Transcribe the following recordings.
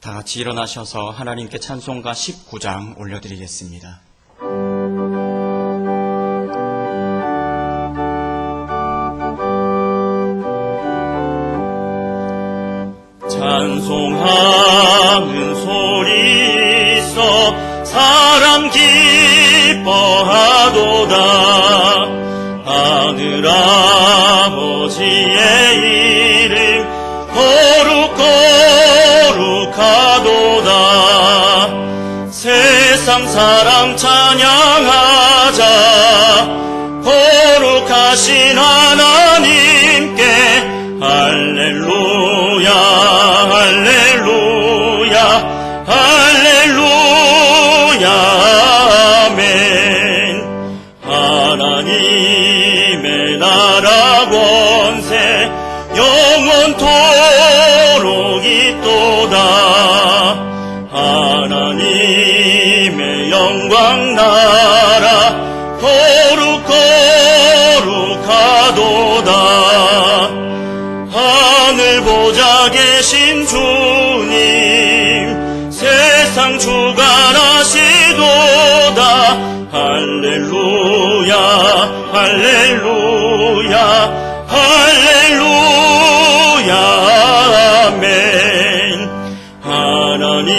다 같이 일어나셔서 하나님께 찬송가 19장 올려드리겠습니다. 찬송하는 소리 있어 사람 기뻐하도다. 하늘아버지의 이름 거룩하도다. 세상 사람 찬양하자. 거룩하신 하나님께 할렐루야 할렐루야 할렐루야 아멘. 하나님의 나라 권세 영원토록 있도다. 하나님의 영광 나라 거룩하도다. 하늘 보좌 계신 주님 세상 주관하시도다. 할렐루야 할렐루야 할렐루야 아멘. 하나님의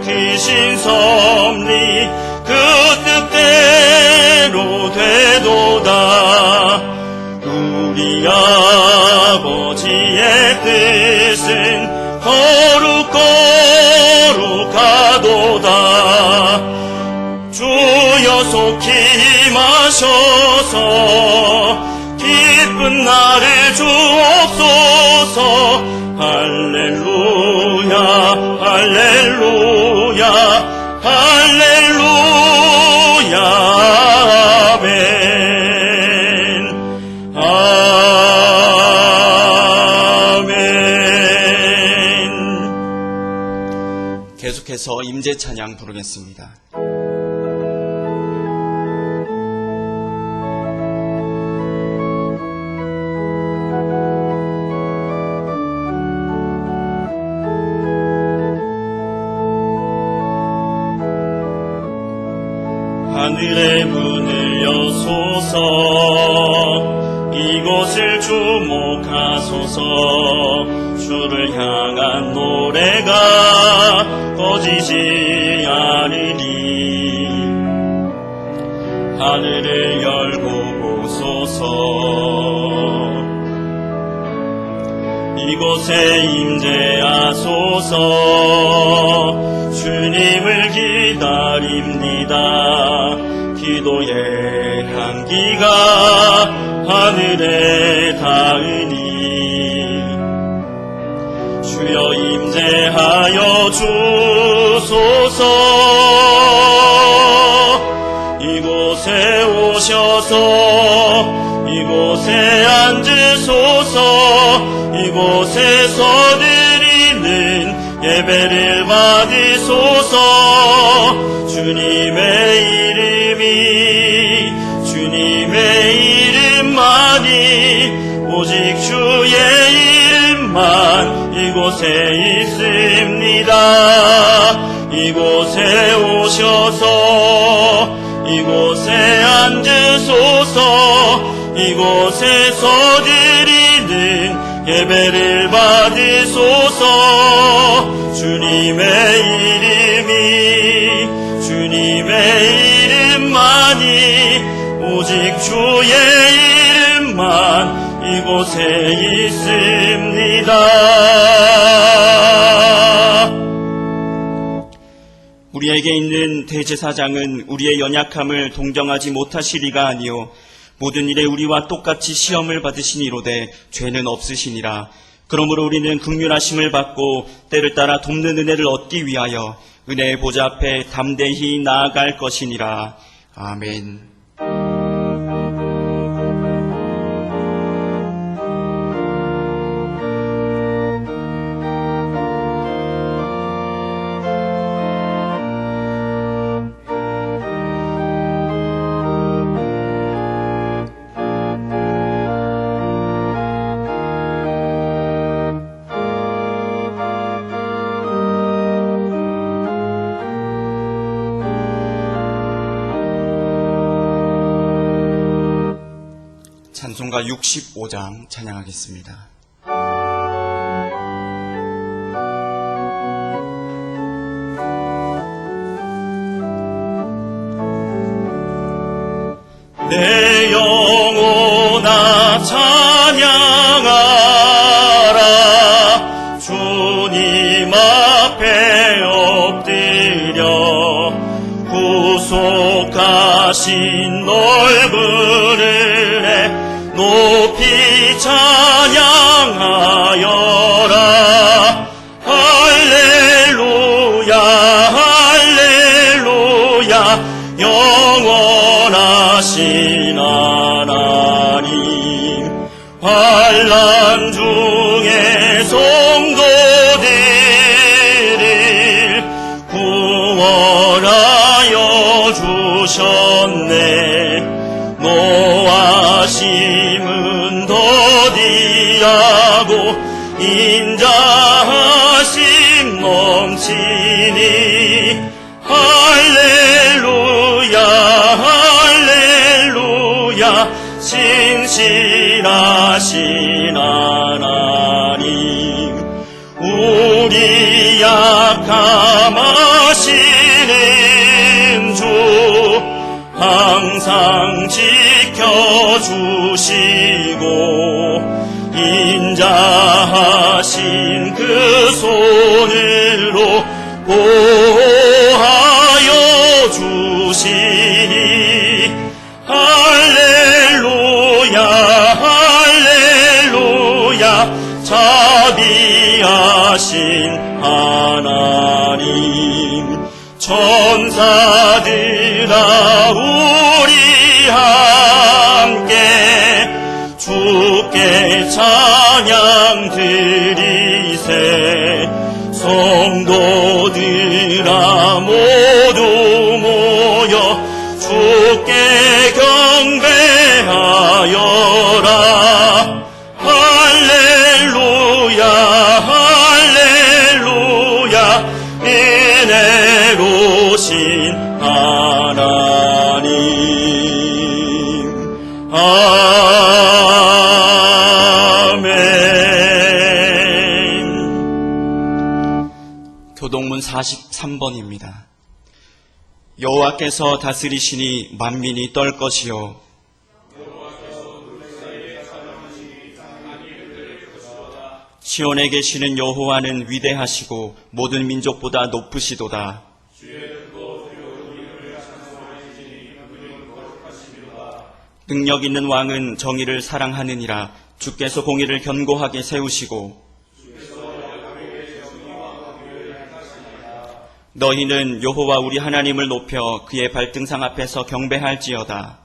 크신 섭리 그 뜻대로 되도다. 우리 아버지의 뜻은 거룩하도다. 주여 속히 임하셔서 기쁜 나를 주옵소서. 할렐루야 할렐루야 할렐루야 아멘. 아멘. 계속해서 임재 찬양 부르겠습니다. 하늘의 문을 여소서. 이곳을 주목하소서. 주를 향한 노래가 꺼지지 않으리. 하늘을 열고 보소서. 이곳에 임재하소서. 주님을 기다립니다. 기도의 향기가 하늘에 닿으니 주여 임재하여 주소서. 이곳에 오셔서 이곳에 앉으소서. 이곳에서 드리는 예배를 받으소서. 주님의 이름만이 오직 주의 이름만 이곳에 있습니다. 이곳에 오셔서 이곳에 앉으소서. 이곳에서 드리는 예배를 받으소서. 주님의 이름만이 오직 주의 이름만 이곳에 있습니다. 우리에게 있는 대제사장은 우리의 연약함을 동정하지 못하시리가 아니요 모든 일에 우리와 똑같이 시험을 받으시니로되 죄는 없으시니라. 그러므로 우리는 긍휼하심을 받고 때를 따라 돕는 은혜를 얻기 위하여 은혜의 보좌 앞에 담대히 나아갈 것이니라. 아멘. 찬송가 65장 찬양하겠습니다. 내 영혼아 찬양하라. 주님 앞에 엎드려 구속하신 넓은 은혜 높이 찬양하여라. 할렐루야 할렐루야 영원하신 하나님. 환난 중에 성도들을 구원하여 주셨네. 노하심은 더디하고 인자하심 넘치니 할렐루야 할렐루야 신실하신 하나님. 우리 약함 아시는 주 항상 지켜주시고 인자하신 그 손으로 보호하여 주시니 할렐루야 할렐루야 자비하신 하나님. 천사들아 우리 함께 주께 찬양 드리세. 성도들아 모두 모여 주께 경배하여라. 할렐루야 할렐루야 은혜로신 하나님. 아멘. 교동문 43번입니다. 여호와께서 다스리시니 만민이 떨 것이요 시온에 계시는 여호와는 위대하시고 모든 민족보다 높으시도다. 능력 있는 왕은 정의를 사랑하느니라. 주께서 공의를 견고하게 세우시고 너희는 여호와 우리 하나님을 높여 그의 발등상 앞에서 경배할지어다.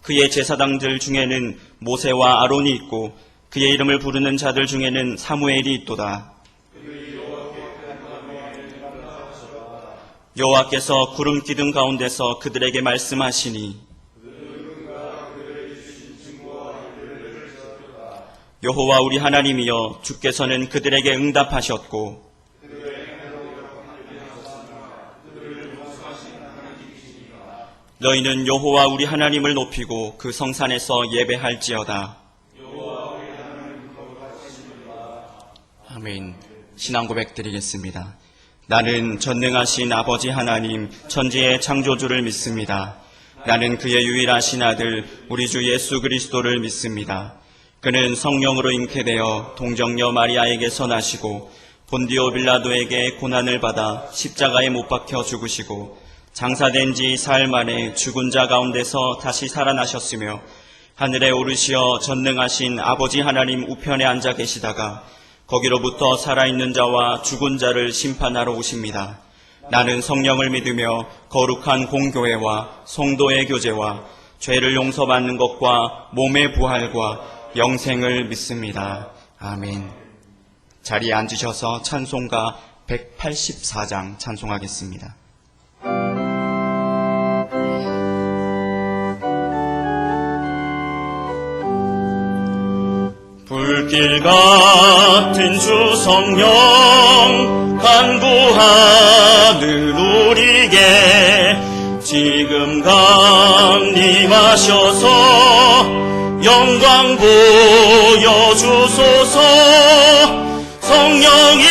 그의 제사장들 중에는 모세와 아론이 있고 그의 이름을 부르는 자들 중에는 사무엘이 있도다. 여호와께서 구름 기둥 가운데서 그들에게 말씀하시니 여호와 우리 하나님이여 주께서는 그들에게 응답하셨고 너희는 여호와 우리 하나님을 높이고 그 성산에서 예배할지어다. 아멘. 신앙 고백 드리겠습니다. 나는 전능하신 아버지 하나님 천지의 창조주를 믿습니다. 나는 그의 유일하신 아들 우리 주 예수 그리스도를 믿습니다. 그는 성령으로 잉태되어 동정녀 마리아에게서 나시고 본디오 빌라도에게 고난을 받아 십자가에 못 박혀 죽으시고 장사된 지 사흘 만에 죽은 자 가운데서 다시 살아나셨으며 하늘에 오르시어 전능하신 아버지 하나님 우편에 앉아 계시다가 거기로부터 살아있는 자와 죽은 자를 심판하러 오십니다. 나는 성령을 믿으며 거룩한 공교회와 성도의 교제와 죄를 용서받는 것과 몸의 부활과 영생을 믿습니다. 아멘. 자리에 앉으셔서 찬송가 184장 찬송하겠습니다. 불길 같은 주 성령 간구하는 우리에게 지금 강림하셔서 영광 보여주소서. 성령이여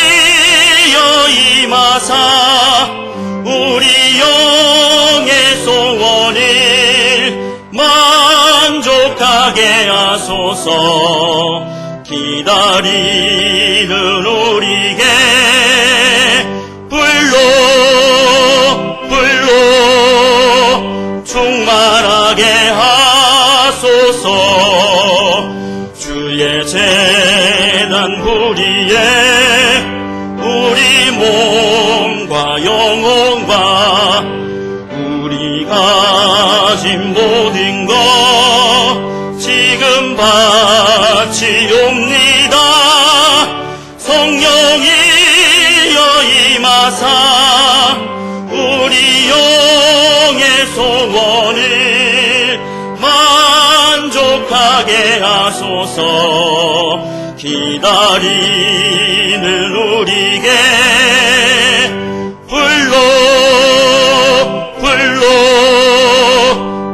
임하사 우리 영의 소원을 만족하게 하소서. 기다리는 우리에게 불로 충만하게 하소서. 주의 재단 부리에 우리 몸과 영혼과 우리 가진 모든 것 지금 바치옵니다. 성령이여 임하사 우리 영의 소원을 만족하게 하소서. 기다리는 우리에게 불로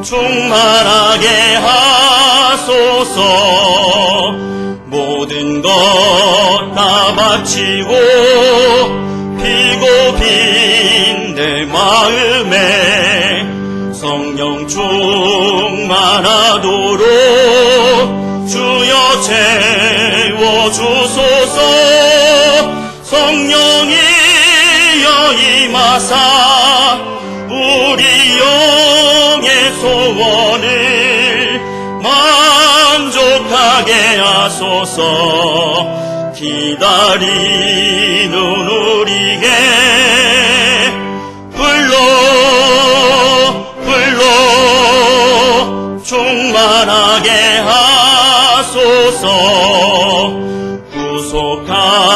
충만하게 하소서. 모든 것 다 바치고 피고 빈 내 마음에 성령 충만하도록 주여 채워주소서. 성령이여 임하사 우리 영의 소원을 만족하게 하소서. 기다리는 우리에게 불로 충만하게 하소서. 구속하신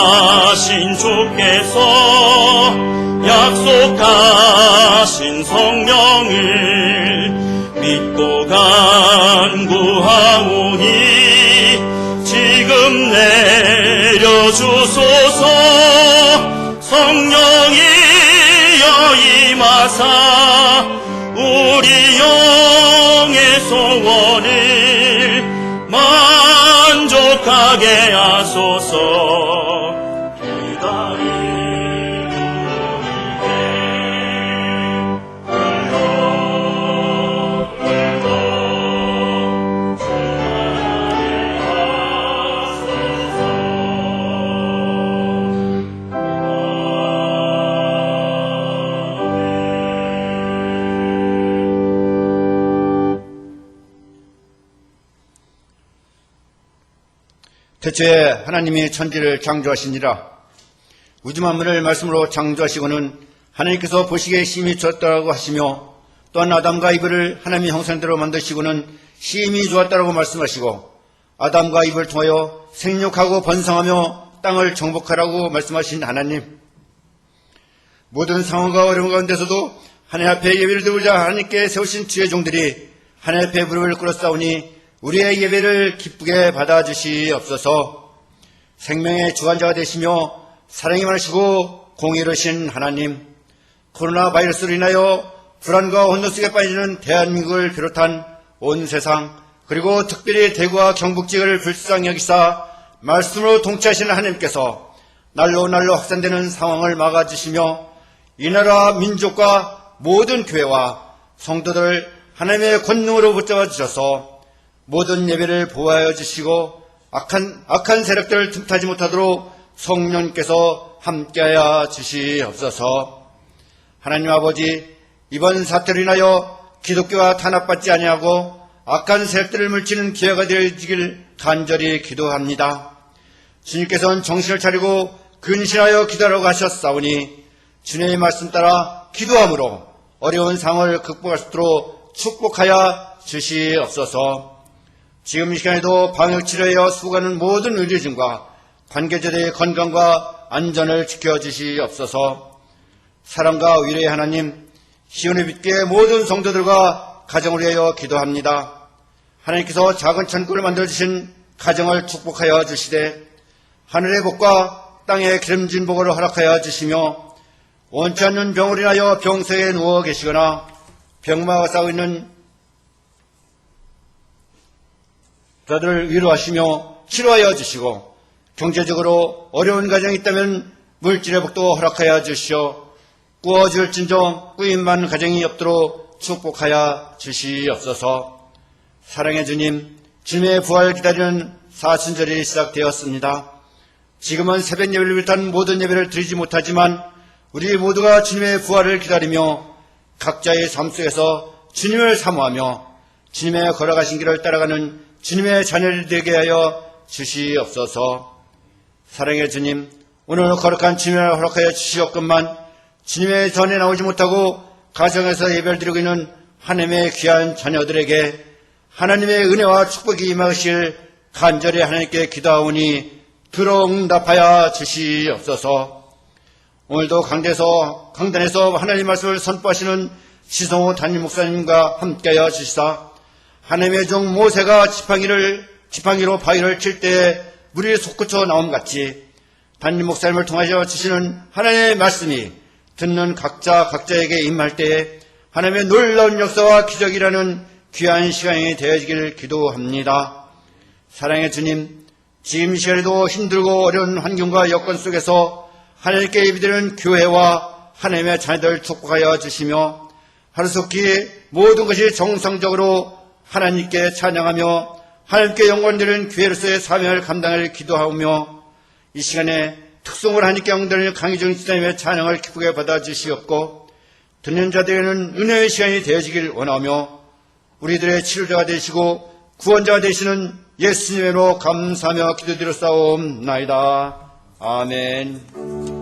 주께서 약속하신 성령을 믿고 간구하오니 지금 내려주소서. 성령이여 임하사 우리 영의 소원을 만족하게 하소서. 태초에 하나님이 천지를 창조하시니라. 우주 만물을 말씀으로 창조하시고는 하나님께서 보시기에 심히 좋았다고 하시며, 또한 아담과 이브를 하나님의 형상대로 만드시고는 심히 좋았다고 말씀하시고, 아담과 이브를 통하여 생육하고 번성하며 땅을 정복하라고 말씀하신 하나님. 모든 상황과 어려운 가운데서도 하나님 앞에 예배를 드리자 하나님께 세우신 주의 종들이 하나님 앞에 무릎을 꿇었사오니 우리의 예배를 기쁘게 받아주시옵소서. 생명의 주관자가 되시며 사랑이 많으시고 공의로우신 하나님, 코로나 바이러스로 인하여 불안과 혼돈 속에 빠지는 대한민국을 비롯한 온 세상, 그리고 특별히 대구와 경북 지역을 불쌍히 여기사 말씀으로 통치하시는 하나님께서 날로 확산되는 상황을 막아주시며 이 나라 민족과 모든 교회와 성도들 하나님의 권능으로 붙잡아 주셔서 모든 예배를 보호하여 주시고 악한 세력들을 틈타지 못하도록 성령께서 함께하여 주시옵소서. 하나님 아버지, 이번 사태로 인하여 기독교가 탄압받지 아니하고 악한 세력들을 물치는 기회가 되어지길 간절히 기도합니다. 주님께서는 정신을 차리고 근신하여 기도하라고 하셨사오니 주님의 말씀 따라 기도함으로 어려운 상황을 극복할 수 있도록 축복하여 주시옵소서. 지금 이 시간에도 방역치료에 수고하는 모든 의료진과 관계자들의 건강과 안전을 지켜주시옵소서. 사랑과 위로의 하나님, 시온의 빛교회 모든 성도들과 가정을 위하여 기도합니다. 하나님께서 작은 천국을 만들어주신 가정을 축복하여 주시되 하늘의 복과 땅의 기름진 복을 허락하여 주시며 원치 않는 병을 인하여 병세에 누워 계시거나 병마와 싸우고 있는 자들을 위로하시며 치료하여 주시고, 경제적으로 어려운 가정이 있다면 물질의 복도 허락하여 주시오. 꾸어질진정 꾸임만 가정이 없도록 축복하여 주시옵소서. 사랑의 주님, 주님의 부활을 기다리는 사순절이 시작되었습니다. 지금은 새벽 예배를 비롯한 모든 예배를 드리지 못하지만 우리 모두가 주님의 부활을 기다리며 각자의 삶 속에서 주님을 사모하며 주님의 걸어가신 길을 따라가는 주님의 자녀를 되게 하여 주시옵소서. 사랑의 주님, 오늘 거룩한 주님을 허락하여 주시옵건만 주님의 전에 나오지 못하고 가정에서 예배를 드리고 있는 하나님의 귀한 자녀들에게 하나님의 은혜와 축복이 임하실 간절히 하나님께 기도하오니 들어응답하여 주시옵소서. 오늘도 강단에서 하나님 말씀을 선포하시는 시성호 담임 목사님과 함께하여 주시사 하나님의 종 모세가 지팡이로 바위를 칠 때에 물이 솟구쳐 나옴같이 담임 목사님을 통하여 주시는 하나님의 말씀이 듣는 각자에게 임할 때에 하나님의 놀라운 역사와 기적이라는 귀한 시간이 되어지길 기도합니다. 사랑의 주님, 지금 시간에도 힘들고 어려운 환경과 여건 속에서 하나님께 예비되는 교회와 하나님의 자녀들 축복하여 주시며 하루속히 모든 것이 정상적으로 하나님께 찬양하며 하나님께 영광 드리는 교회로서의 사명을 감당할 기도하며 이 시간에 특성을 하나님께 영광드리는 강희정 지사님의 찬양을 기쁘게 받아주시옵고 듣는 자들에게는 은혜의 시간이 되어지길 원하며 우리들의 치료자가 되시고 구원자가 되시는 예수님으로 감사하며 기도드렸사옵나이다. 아멘.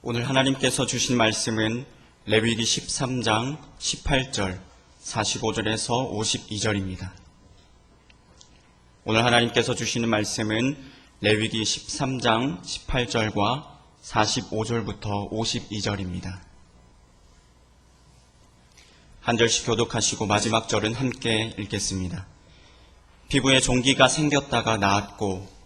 오늘 하나님께서 주신 말씀은 레위기 13장 18절, 45절에서 52절입니다. 오늘 하나님께서 주시는 말씀은 레위기 13장 18절과 45절부터 52절입니다. 한 절씩 교독하시고 마지막 절은 함께 읽겠습니다. 피부에 종기가 생겼다가 나았고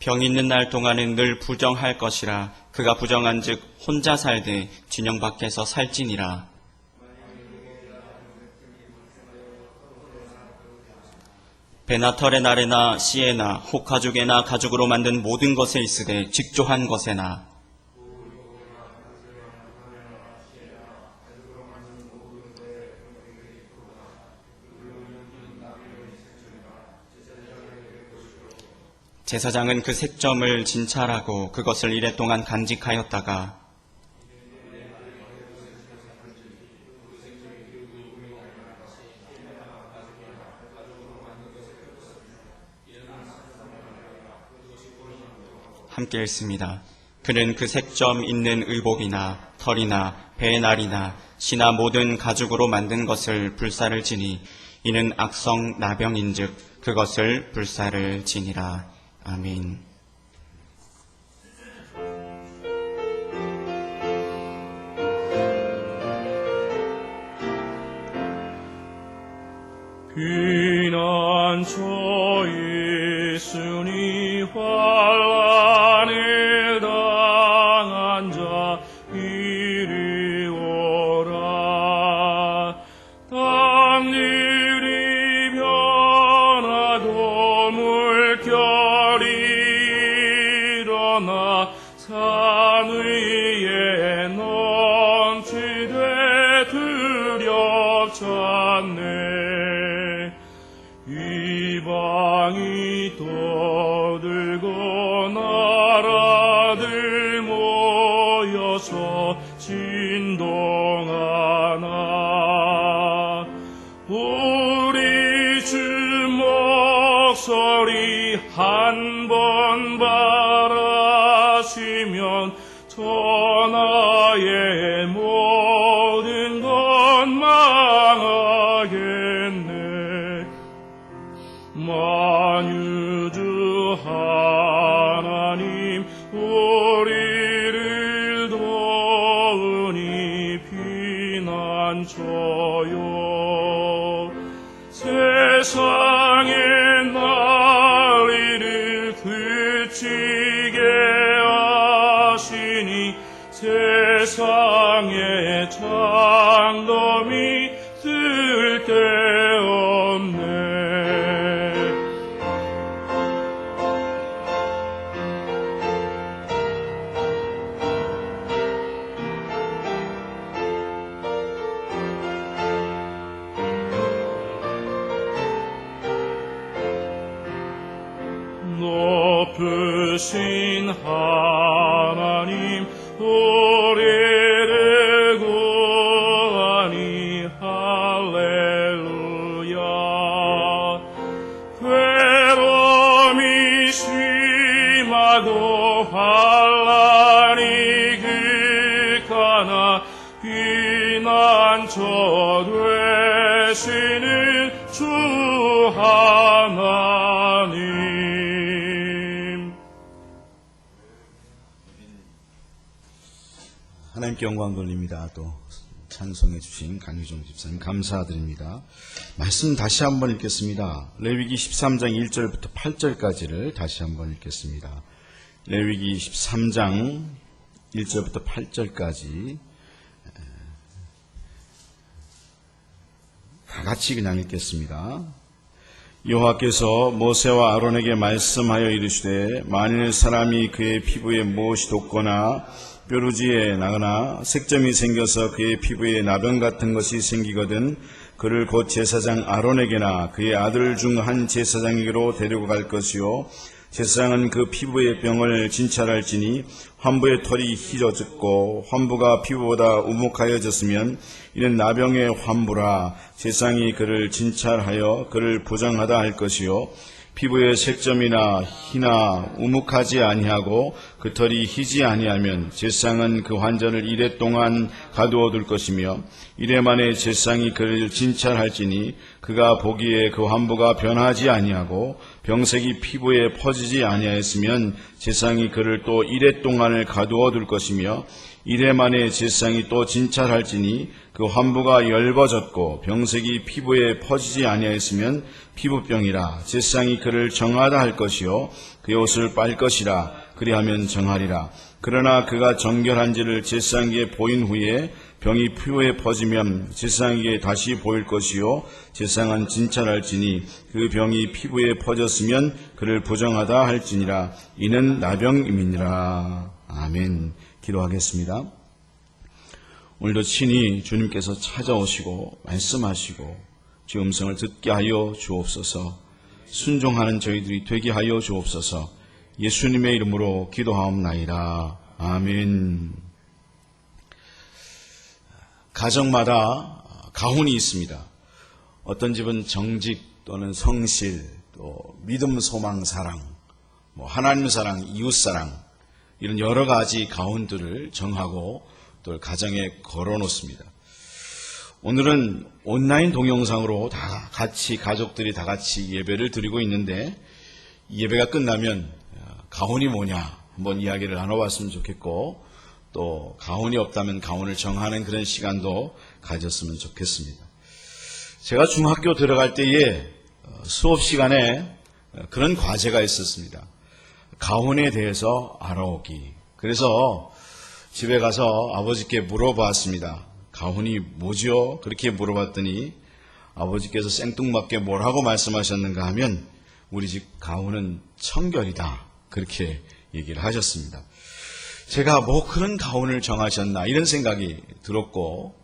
병 있는 날 동안은 늘 부정할 것이라. 그가 부정한즉 혼자 살되 진영 밖에서 살지니라. 배나 털의 날에나 씨에나 혹 가죽에나 가죽으로 만든 모든 것에 있으되 직조한 것에나 제사장은 그 색점을 진찰하고 그것을 이레 동안 간직하였다가 함께 읽습니다. 그는 그 색점 있는 의복이나 털이나 배의 날이나 씨나 모든 가죽으로 만든 것을 불사를 지니 이는 악성 나병인즉 그것을 불사를 지니라. 아멘. 피난처 있으니 환난을 당한 자 이리 오라. 땅일이 변하고 물결이 일어나 산 위에 넘치되 두렵잖네. 이방이 떠들고 나라들 모여서 진동하나. 우리 주 목소리 한 번 봐 하시면 천하의 모든 것 망하겠네. 만유주 하나님 우리를 도우니 피난처요. 세상의 난리를 그치게 하시니 세상의 장dom이 쓸데없네. 높으신 하나님 우리를 구하니 할렐루야. 괴로움이 심하고 환난이 극하나 피난처 되시는 주 하나님. 하나님께 영광 돌립니다. 또 찬송해 주신 강희종 집사님 감사드립니다. 말씀 다시 한번 읽겠습니다. 레위기 13장 1절부터 8절까지를 다시 한번 읽겠습니다. 레위기 13장 1절부터 8절까지 다 같이 그냥 읽겠습니다. 여호와께서 모세와 아론에게 말씀하여 이르시되 만일 사람이 그의 피부에 무엇이 돋거나 뾰루지에 나거나 색점이 생겨서 그의 피부에 나병 같은 것이 생기거든 그를 곧 제사장 아론에게나 그의 아들 중 한 제사장에게로 데리고 갈 것이요 제사장은 그 피부의 병을 진찰할지니 환부의 털이 희져졌고 환부가 피부보다 우묵하여졌으면 이는 나병의 환부라. 제사장이 그를 진찰하여 그를 부정하다 할 것이요 피부의 색점이나 희나 우묵하지 아니하고 그 털이 희지 아니하면 제사장은 그 환자를 이래 동안 가두어 둘 것이며 이래 만에 제사장이 그를 진찰할지니 그가 보기에 그 환부가 변하지 아니하고 병색이 피부에 퍼지지 아니하였으면 제사장이 그를 또 이래 동안을 가두어 둘 것이며 이래 만에 제사장이 또 진찰할지니 그 환부가 엷어졌고 병색이 피부에 퍼지지 아니하였으면 피부병이라. 제사장이 그를 정하다 할 것이요 그의 옷을 빨 것이라. 그리하면 정하리라. 그러나 그가 정결한지를 제사장에게 보인 후에 병이 피부에 퍼지면 제사장에게 다시 보일 것이요 제사장은 진찰할지니 그 병이 피부에 퍼졌으면 그를 부정하다 할지니라. 이는 나병임이니라. 아멘. 기도하겠습니다. 오늘도 친히 주님께서 찾아오시고 말씀하시고 주의 음성을 듣게 하여 주옵소서. 순종하는 저희들이 되게 하여 주옵소서. 예수님의 이름으로 기도하옵나이다. 아멘. 가정마다 가훈이 있습니다. 어떤 집은 정직 또는 성실, 또 믿음, 소망, 사랑, 하나님 사랑, 이웃 사랑 이런 여러 가지 가훈들을 정하고 또 가정에 걸어놓습니다. 오늘은 온라인 동영상으로 다 같이 가족들이 다 같이 예배를 드리고 있는데 이 예배가 끝나면 가훈이 뭐냐 한번 이야기를 나눠봤으면 좋겠고 또 가훈이 없다면 가훈을 정하는 그런 시간도 가졌으면 좋겠습니다. 제가 중학교 들어갈 때에 수업 시간에 그런 과제가 있었습니다. 가훈에 대해서 알아오기. 그래서 집에 가서 아버지께 물어봤습니다. 가훈이 뭐죠? 그렇게 물어봤더니 아버지께서 생뚱맞게 뭐라고 말씀하셨는가 하면 우리 집 가훈은 청결이다. 그렇게 얘기를 하셨습니다. 제가 그런 가훈을 정하셨나 이런 생각이 들었고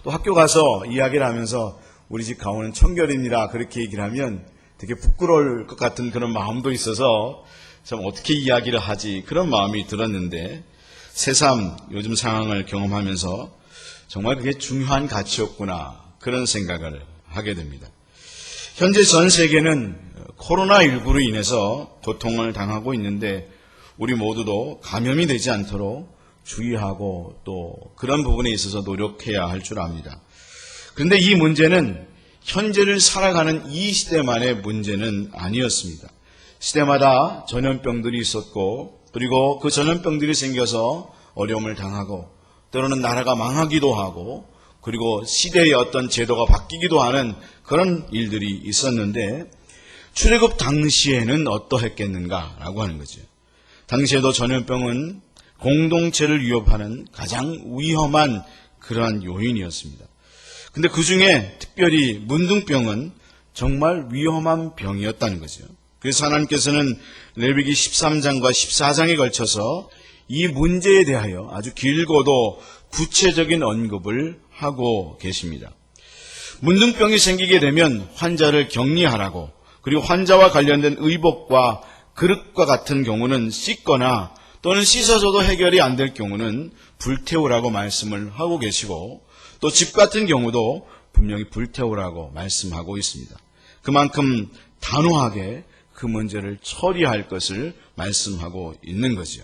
또 학교 가서 이야기를 하면서 우리 집 가훈은 청결입니다. 그렇게 얘기를 하면 되게 부끄러울 것 같은 그런 마음도 있어서 참 어떻게 이야기를 하지 그런 마음이 들었는데 새삼 요즘 상황을 경험하면서 정말 그게 중요한 가치였구나 그런 생각을 하게 됩니다. 현재 전 세계는 코로나19로 인해서 고통을 당하고 있는데 우리 모두도 감염이 되지 않도록 주의하고 또 그런 부분에 있어서 노력해야 할 줄 압니다. 그런데 이 문제는 현재를 살아가는 이 시대만의 문제는 아니었습니다. 시대마다 전염병들이 있었고 그리고 그 전염병들이 생겨서 어려움을 당하고 때로는 나라가 망하기도 하고 그리고 시대의 어떤 제도가 바뀌기도 하는 그런 일들이 있었는데 출애굽 당시에는 어떠했겠는가라고 하는 거죠. 당시에도 전염병은 공동체를 위협하는 가장 위험한 그러한 요인이었습니다. 근데 그 중에 특별히 문둥병은 정말 위험한 병이었다는 거죠. 그래서 하나님께서는 레위기 13장과 14장에 걸쳐서 이 문제에 대하여 아주 길고도 구체적인 언급을 하고 계십니다. 문둥병이 생기게 되면 환자를 격리하라고 그리고 환자와 관련된 의복과 그릇과 같은 경우는 씻거나 또는 씻어줘도 해결이 안 될 경우는 불태우라고 말씀을 하고 계시고 또 집 같은 경우도 분명히 불태우라고 말씀하고 있습니다. 그만큼 단호하게 그 문제를 처리할 것을 말씀하고 있는 거죠.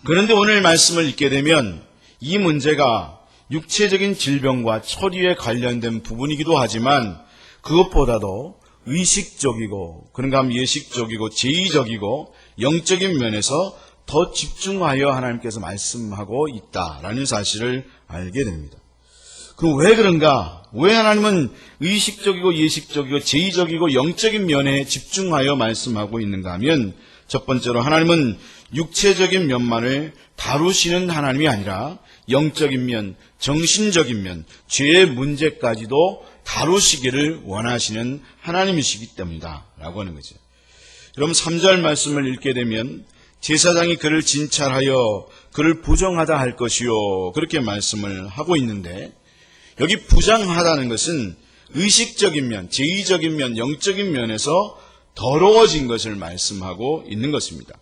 그런데 오늘 말씀을 읽게 되면 이 문제가 육체적인 질병과 처리에 관련된 부분이기도 하지만 그것보다도 의식적이고 그런가 하면 예식적이고 제의적이고 영적인 면에서 더 집중하여 하나님께서 말씀하고 있다라는 사실을 알게 됩니다. 그럼 왜 그런가? 왜 하나님은 의식적이고 예식적이고 제의적이고 영적인 면에 집중하여 말씀하고 있는가 하면 첫 번째로 하나님은 육체적인 면만을 다루시는 하나님이 아니라 영적인 면, 정신적인 면, 죄의 문제까지도 다루시기를 원하시는 하나님이시기 때문이다 라고 하는 거죠. 여러분 3절 말씀을 읽게 되면 제사장이 그를 진찰하여 그를 부정하다 할 것이요 그렇게 말씀을 하고 있는데 여기 부정하다는 것은 의식적인 면, 제의적인 면, 영적인 면에서 더러워진 것을 말씀하고 있는 것입니다.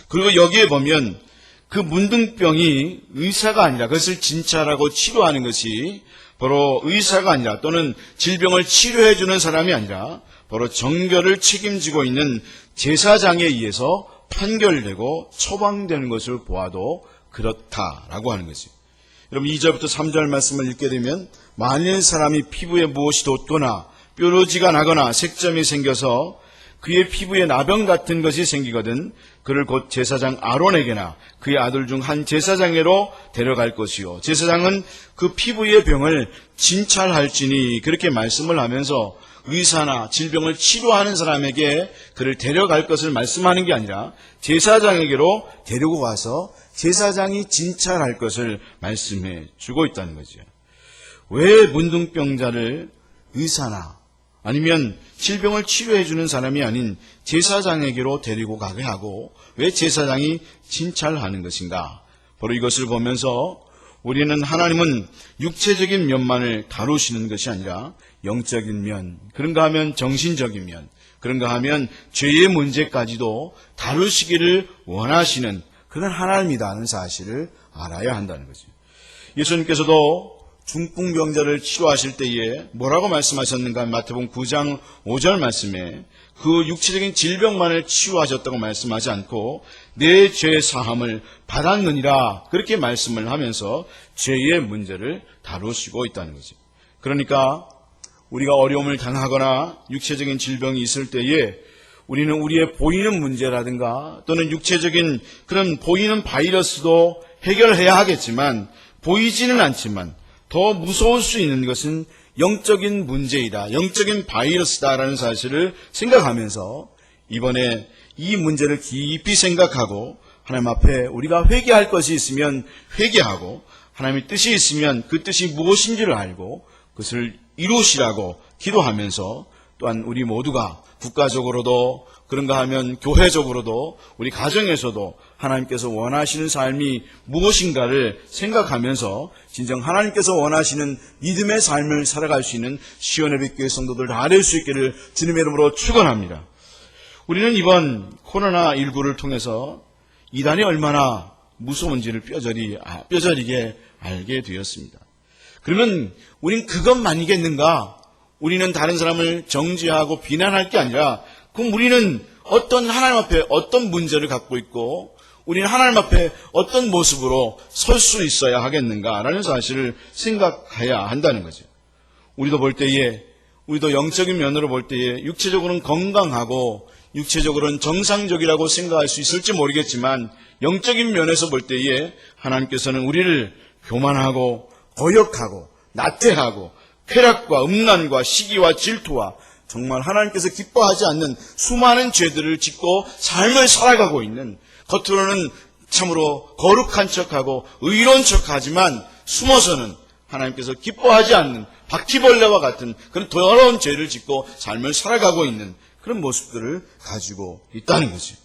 그리고 여기에 보면 그 문둥병이 의사가 아니라 그것을 진찰하고 치료하는 것이 바로 의사가 아니라 또는 질병을 치료해 주는 사람이 아니라 바로 정결을 책임지고 있는 제사장에 의해서 판결되고 처방되는 것을 보아도 그렇다라고 하는 거죠. 여러분 2절부터 3절 말씀을 읽게 되면 만일 사람이 피부에 무엇이 돋거나 뾰루지가 나거나 색점이 생겨서 그의 피부에 나병 같은 것이 생기거든 그를 곧 제사장 아론에게나 그의 아들 중 한 제사장에로 데려갈 것이요 제사장은 그 피부의 병을 진찰할지니 그렇게 말씀을 하면서 의사나 질병을 치료하는 사람에게 그를 데려갈 것을 말씀하는 게 아니라 제사장에게로 데리고 가서 제사장이 진찰할 것을 말씀해 주고 있다는 거죠. 왜 문둥병자를 의사나 아니면 질병을 치료해 주는 사람이 아닌 제사장에게로 데리고 가게 하고 왜 제사장이 진찰하는 것인가? 바로 이것을 보면서 우리는 하나님은 육체적인 면만을 다루시는 것이 아니라 영적인 면, 그런가 하면 정신적인 면, 그런가 하면 죄의 문제까지도 다루시기를 원하시는 그런 하나님이라는 사실을 알아야 한다는 거죠. 예수님께서도 중풍병자를 치료하실 때에 뭐라고 말씀하셨는가? 마태복음 9장 5절 말씀에 그 육체적인 질병만을 치유하셨다고 말씀하지 않고 내 죄 사함을 받았느니라 그렇게 말씀을 하면서 죄의 문제를 다루시고 있다는 거죠. 그러니까 우리가 어려움을 당하거나 육체적인 질병이 있을 때에 우리는 우리의 보이는 문제라든가 또는 육체적인 그런 보이는 바이러스도 해결해야 하겠지만 보이지는 않지만 더 무서울 수 있는 것은 영적인 문제이다. 영적인 바이러스다라는 사실을 생각하면서 이번에 이 문제를 깊이 생각하고 하나님 앞에 우리가 회개할 것이 있으면 회개하고 하나님의 뜻이 있으면 그 뜻이 무엇인지를 알고 그것을 이루시라고 기도하면서 또한 우리 모두가 국가적으로도 그런가 하면 교회적으로도 우리 가정에서도 하나님께서 원하시는 삶이 무엇인가를 생각하면서 진정 하나님께서 원하시는 믿음의 삶을 살아갈 수 있는 시온예배교회 성도들 다 될 수 있기를 주님의 이름으로 축원합니다. 우리는 이번 코로나19를 통해서 이단이 얼마나 무서운지를 뼈저리게 알게 되었습니다. 그러면 우린 그것만이겠는가? 우리는 다른 사람을 정죄하고 비난할 게 아니라 그럼 우리는 어떤 하나님 앞에 어떤 문제를 갖고 있고 우리는 하나님 앞에 어떤 모습으로 설 수 있어야 하겠는가라는 사실을 생각해야 한다는 거죠. 우리도 볼 때에, 우리도 영적인 면으로 볼 때에 육체적으로는 건강하고 육체적으로는 정상적이라고 생각할 수 있을지 모르겠지만 영적인 면에서 볼 때에 하나님께서는 우리를 교만하고 고역하고 나태하고 쾌락과 음란과 시기와 질투와 정말 하나님께서 기뻐하지 않는 수많은 죄들을 짓고 삶을 살아가고 있는, 겉으로는 참으로 거룩한 척하고 의로운 척하지만 숨어서는 하나님께서 기뻐하지 않는 바퀴벌레와 같은 그런 더러운 죄를 짓고 삶을 살아가고 있는 그런 모습들을 가지고 있다는 거죠.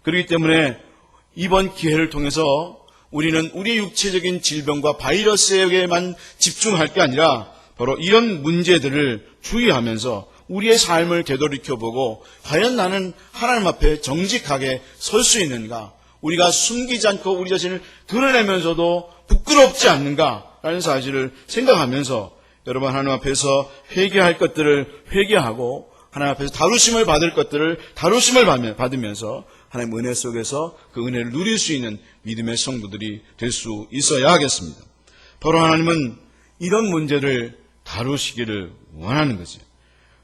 그렇기 때문에 이번 기회를 통해서 우리는 우리의 육체적인 질병과 바이러스에게만 집중할 게 아니라 바로 이런 문제들을 주의하면서 우리의 삶을 되돌이켜보고 과연 나는 하나님 앞에 정직하게 설 수 있는가, 우리가 숨기지 않고 우리 자신을 드러내면서도 부끄럽지 않는가라는 사실을 생각하면서 여러분 하나님 앞에서 회개할 것들을 회개하고 하나님 앞에서 다루심을 받을 것들을 다루심을 받으면서 하나님 은혜 속에서 그 은혜를 누릴 수 있는 믿음의 성도들이 될 수 있어야 하겠습니다. 바로 하나님은 이런 문제를 다루시기를 원하는 거죠.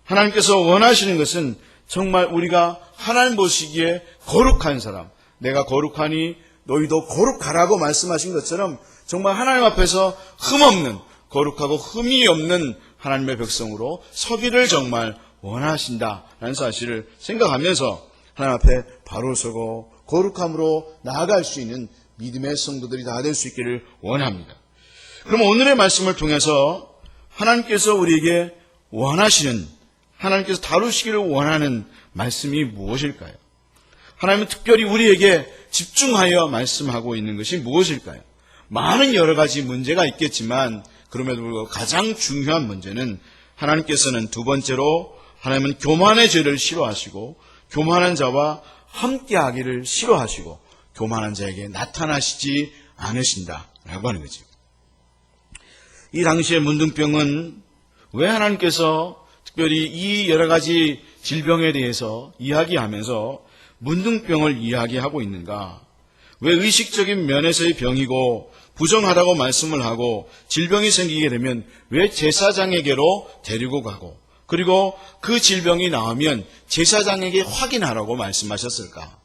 하나님께서 원하시는 것은 정말 우리가 하나님 보시기에 거룩한 사람, 내가 거룩하니 너희도 거룩하라고 말씀하신 것처럼 정말 하나님 앞에서 흠없는, 거룩하고 흠이 없는 하나님의 백성으로 서기를 정말 원하신다라는 사실을 생각하면서 하나님 앞에 바로 서고 거룩함으로 나아갈 수 있는 믿음의 성도들이 다 될 수 있기를 원합니다. 그럼 오늘의 말씀을 통해서 하나님께서 우리에게 원하시는, 하나님께서 다루시기를 원하는 말씀이 무엇일까요? 하나님은 특별히 우리에게 집중하여 말씀하고 있는 것이 무엇일까요? 많은 여러 가지 문제가 있겠지만 그럼에도 불구하고 가장 중요한 문제는 하나님께서는 두 번째로 하나님은 교만의 죄를 싫어하시고 교만한 자와 함께하기를 싫어하시고 교만한 자에게 나타나시지 않으신다라고 하는 거죠. 이 당시의 문둥병은 왜 하나님께서 특별히 이 여러 가지 질병에 대해서 이야기하면서 문둥병을 이야기하고 있는가? 왜 의식적인 면에서의 병이고 부정하다고 말씀을 하고 질병이 생기게 되면 왜 제사장에게로 데리고 가고 그리고 그 질병이 나오면 제사장에게 확인하라고 말씀하셨을까?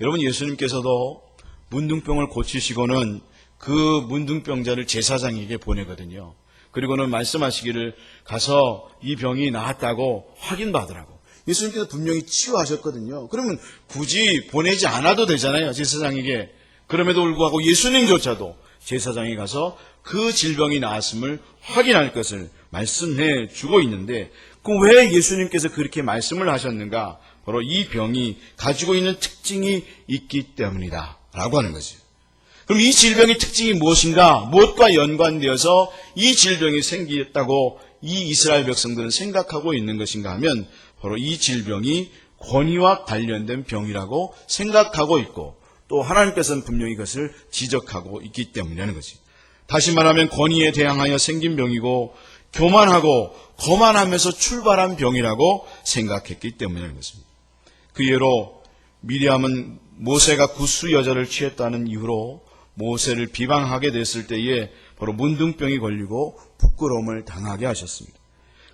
여러분, 예수님께서도 문둥병을 고치시고는 그 문둥병자를 제사장에게 보내거든요. 그리고는 말씀하시기를 가서 이 병이 나았다고 확인받으라고. 예수님께서 분명히 치유하셨거든요. 그러면 굳이 보내지 않아도 되잖아요, 제사장에게. 그럼에도 불구하고 예수님조차도 제사장에 가서 그 질병이 나았음을 확인할 것을 말씀해 주고 있는데 그 왜 예수님께서 그렇게 말씀을 하셨는가? 바로 이 병이 가지고 있는 특징이 있기 때문이다 라고 하는 거죠. 그럼 이 질병의 특징이 무엇인가? 무엇과 연관되어서 이 질병이 생겼다고 이 이스라엘 백성들은 생각하고 있는 것인가 하면 바로 이 질병이 권위와 관련된 병이라고 생각하고 있고 또 하나님께서는 분명히 그것을 지적하고 있기 때문이라는 거지. 다시 말하면 권위에 대항하여 생긴 병이고 교만하고 거만하면서 출발한 병이라고 생각했기 때문이라는 것입니다. 그 예로 미리암은 모세가 구스 여자를 취했다는 이유로 모세를 비방하게 됐을 때에 바로 문둥병이 걸리고 부끄러움을 당하게 하셨습니다.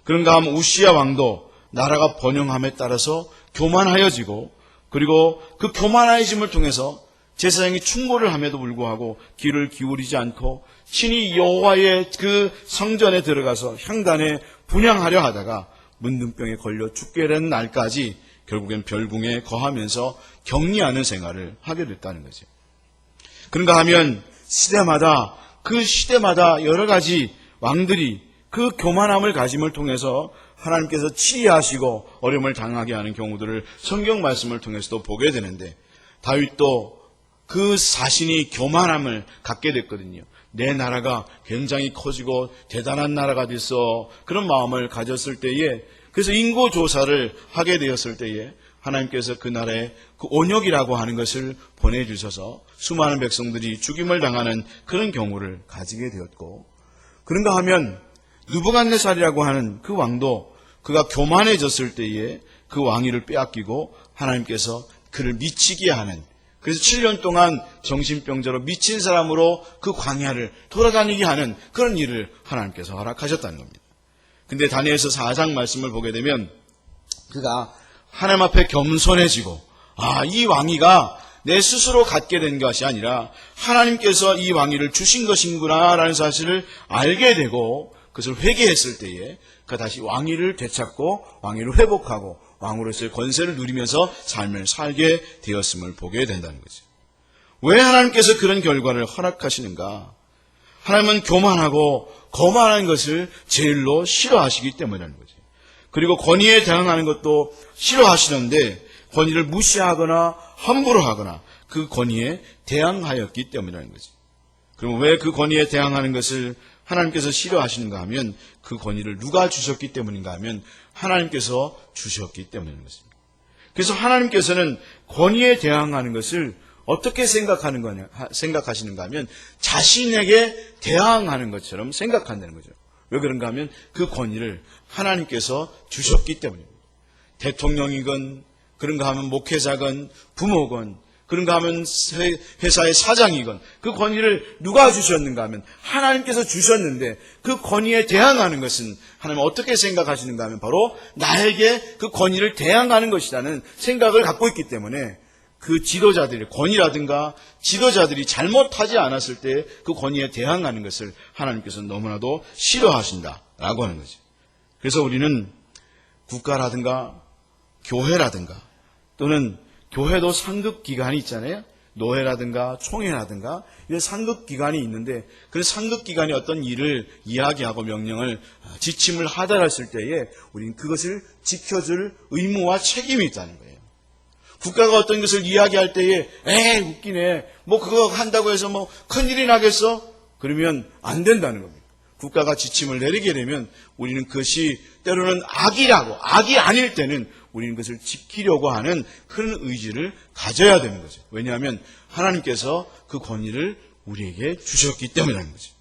그런가 하면 우시야 왕도 나라가 번영함에 따라서 교만하여지고 그리고 그 교만해짐을 통해서 제사장이 충고를 함에도 불구하고 귀를 기울이지 않고 친히 여호와의 그 성전에 들어가서 향단에 분향하려 하다가 문둥병에 걸려 죽게 된 날까지 결국엔 별궁에 거하면서 격리하는 생활을 하게 됐다는 거죠. 그런가 하면 그 시대마다 여러 가지 왕들이 그 교만함을 가짐을 통해서 하나님께서 치리하시고 어려움을 당하게 하는 경우들을 성경 말씀을 통해서도 보게 되는데 다윗도 그 자신이 교만함을 갖게 됐거든요. 내 나라가 굉장히 커지고 대단한 나라가 돼서 그런 마음을 가졌을 때에 그래서 인구조사를 하게 되었을 때에 하나님께서 그 나라에 그 온역이라고 하는 것을 보내주셔서 수많은 백성들이 죽임을 당하는 그런 경우를 가지게 되었고 그런가 하면 느부갓네살이라고 하는 그 왕도 그가 교만해졌을 때에 그 왕위를 빼앗기고 하나님께서 그를 미치게 하는, 그래서 7년 동안 정신병자로 미친 사람으로 그 광야를 돌아다니게 하는 그런 일을 하나님께서 허락하셨다는 겁니다. 근데 다니엘서 4장 말씀을 보게 되면 그가 하나님 앞에 겸손해지고, 이 왕위가 내 스스로 갖게 된 것이 아니라 하나님께서 이 왕위를 주신 것인구나 라는 사실을 알게 되고, 그것을 회개했을 때에 그가 다시 왕위를 되찾고 왕위를 회복하고 왕으로서의 권세를 누리면서 삶을 살게 되었음을 보게 된다는 거죠. 왜 하나님께서 그런 결과를 허락하시는가? 하나님은 교만하고 거만한 것을 제일로 싫어하시기 때문이라는 거죠. 그리고 권위에 대항하는 것도 싫어하시는데 권위를 무시하거나 함부로 하거나 그 권위에 대항하였기 때문이라는 거죠. 그럼 왜 그 권위에 대항하는 것을 하나님께서 싫어하시는가 하면 그 권위를 누가 주셨기 때문인가 하면 하나님께서 주셨기 때문인 것입니다. 그래서 하나님께서는 권위에 대항하는 것을 어떻게 생각하시는가 하면 자신에게 대항하는 것처럼 생각한다는 거죠. 왜 그런가 하면 그 권위를 하나님께서 주셨기 때문입니다. 대통령이건 그런가 하면 목회자건 부모건 그런가 하면 회사의 사장이건 그 권위를 누가 주셨는가 하면 하나님께서 주셨는데 그 권위에 대항하는 것은 하나님 어떻게 생각하시는가 하면 바로 나에게 그 권위를 대항하는 것이라는 생각을 갖고 있기 때문에 그 지도자들의 권위라든가 지도자들이 잘못하지 않았을 때 그 권위에 대항하는 것을 하나님께서 너무나도 싫어하신다라고 하는 거죠. 그래서 우리는 국가라든가 교회라든가 또는 교회도 상급기관이 있잖아요. 노회라든가 총회라든가 이런 상급기관이 있는데 그 상급기관이 어떤 일을 이야기하고 명령을 지침을 하달했을 때에 우리는 그것을 지켜줄 의무와 책임이 있다는 거예요. 국가가 어떤 것을 이야기할 때에 에이 웃기네 뭐 그거 한다고 해서 뭐 큰일이 나겠어? 그러면 안 된다는 겁니다. 국가가 지침을 내리게 되면 우리는 그것이 때로는 악이 아닐 때는 우리는 그것을 지키려고 하는 그런 의지를 가져야 되는 거죠. 왜냐하면 하나님께서 그 권위를 우리에게 주셨기 때문이라는 거죠.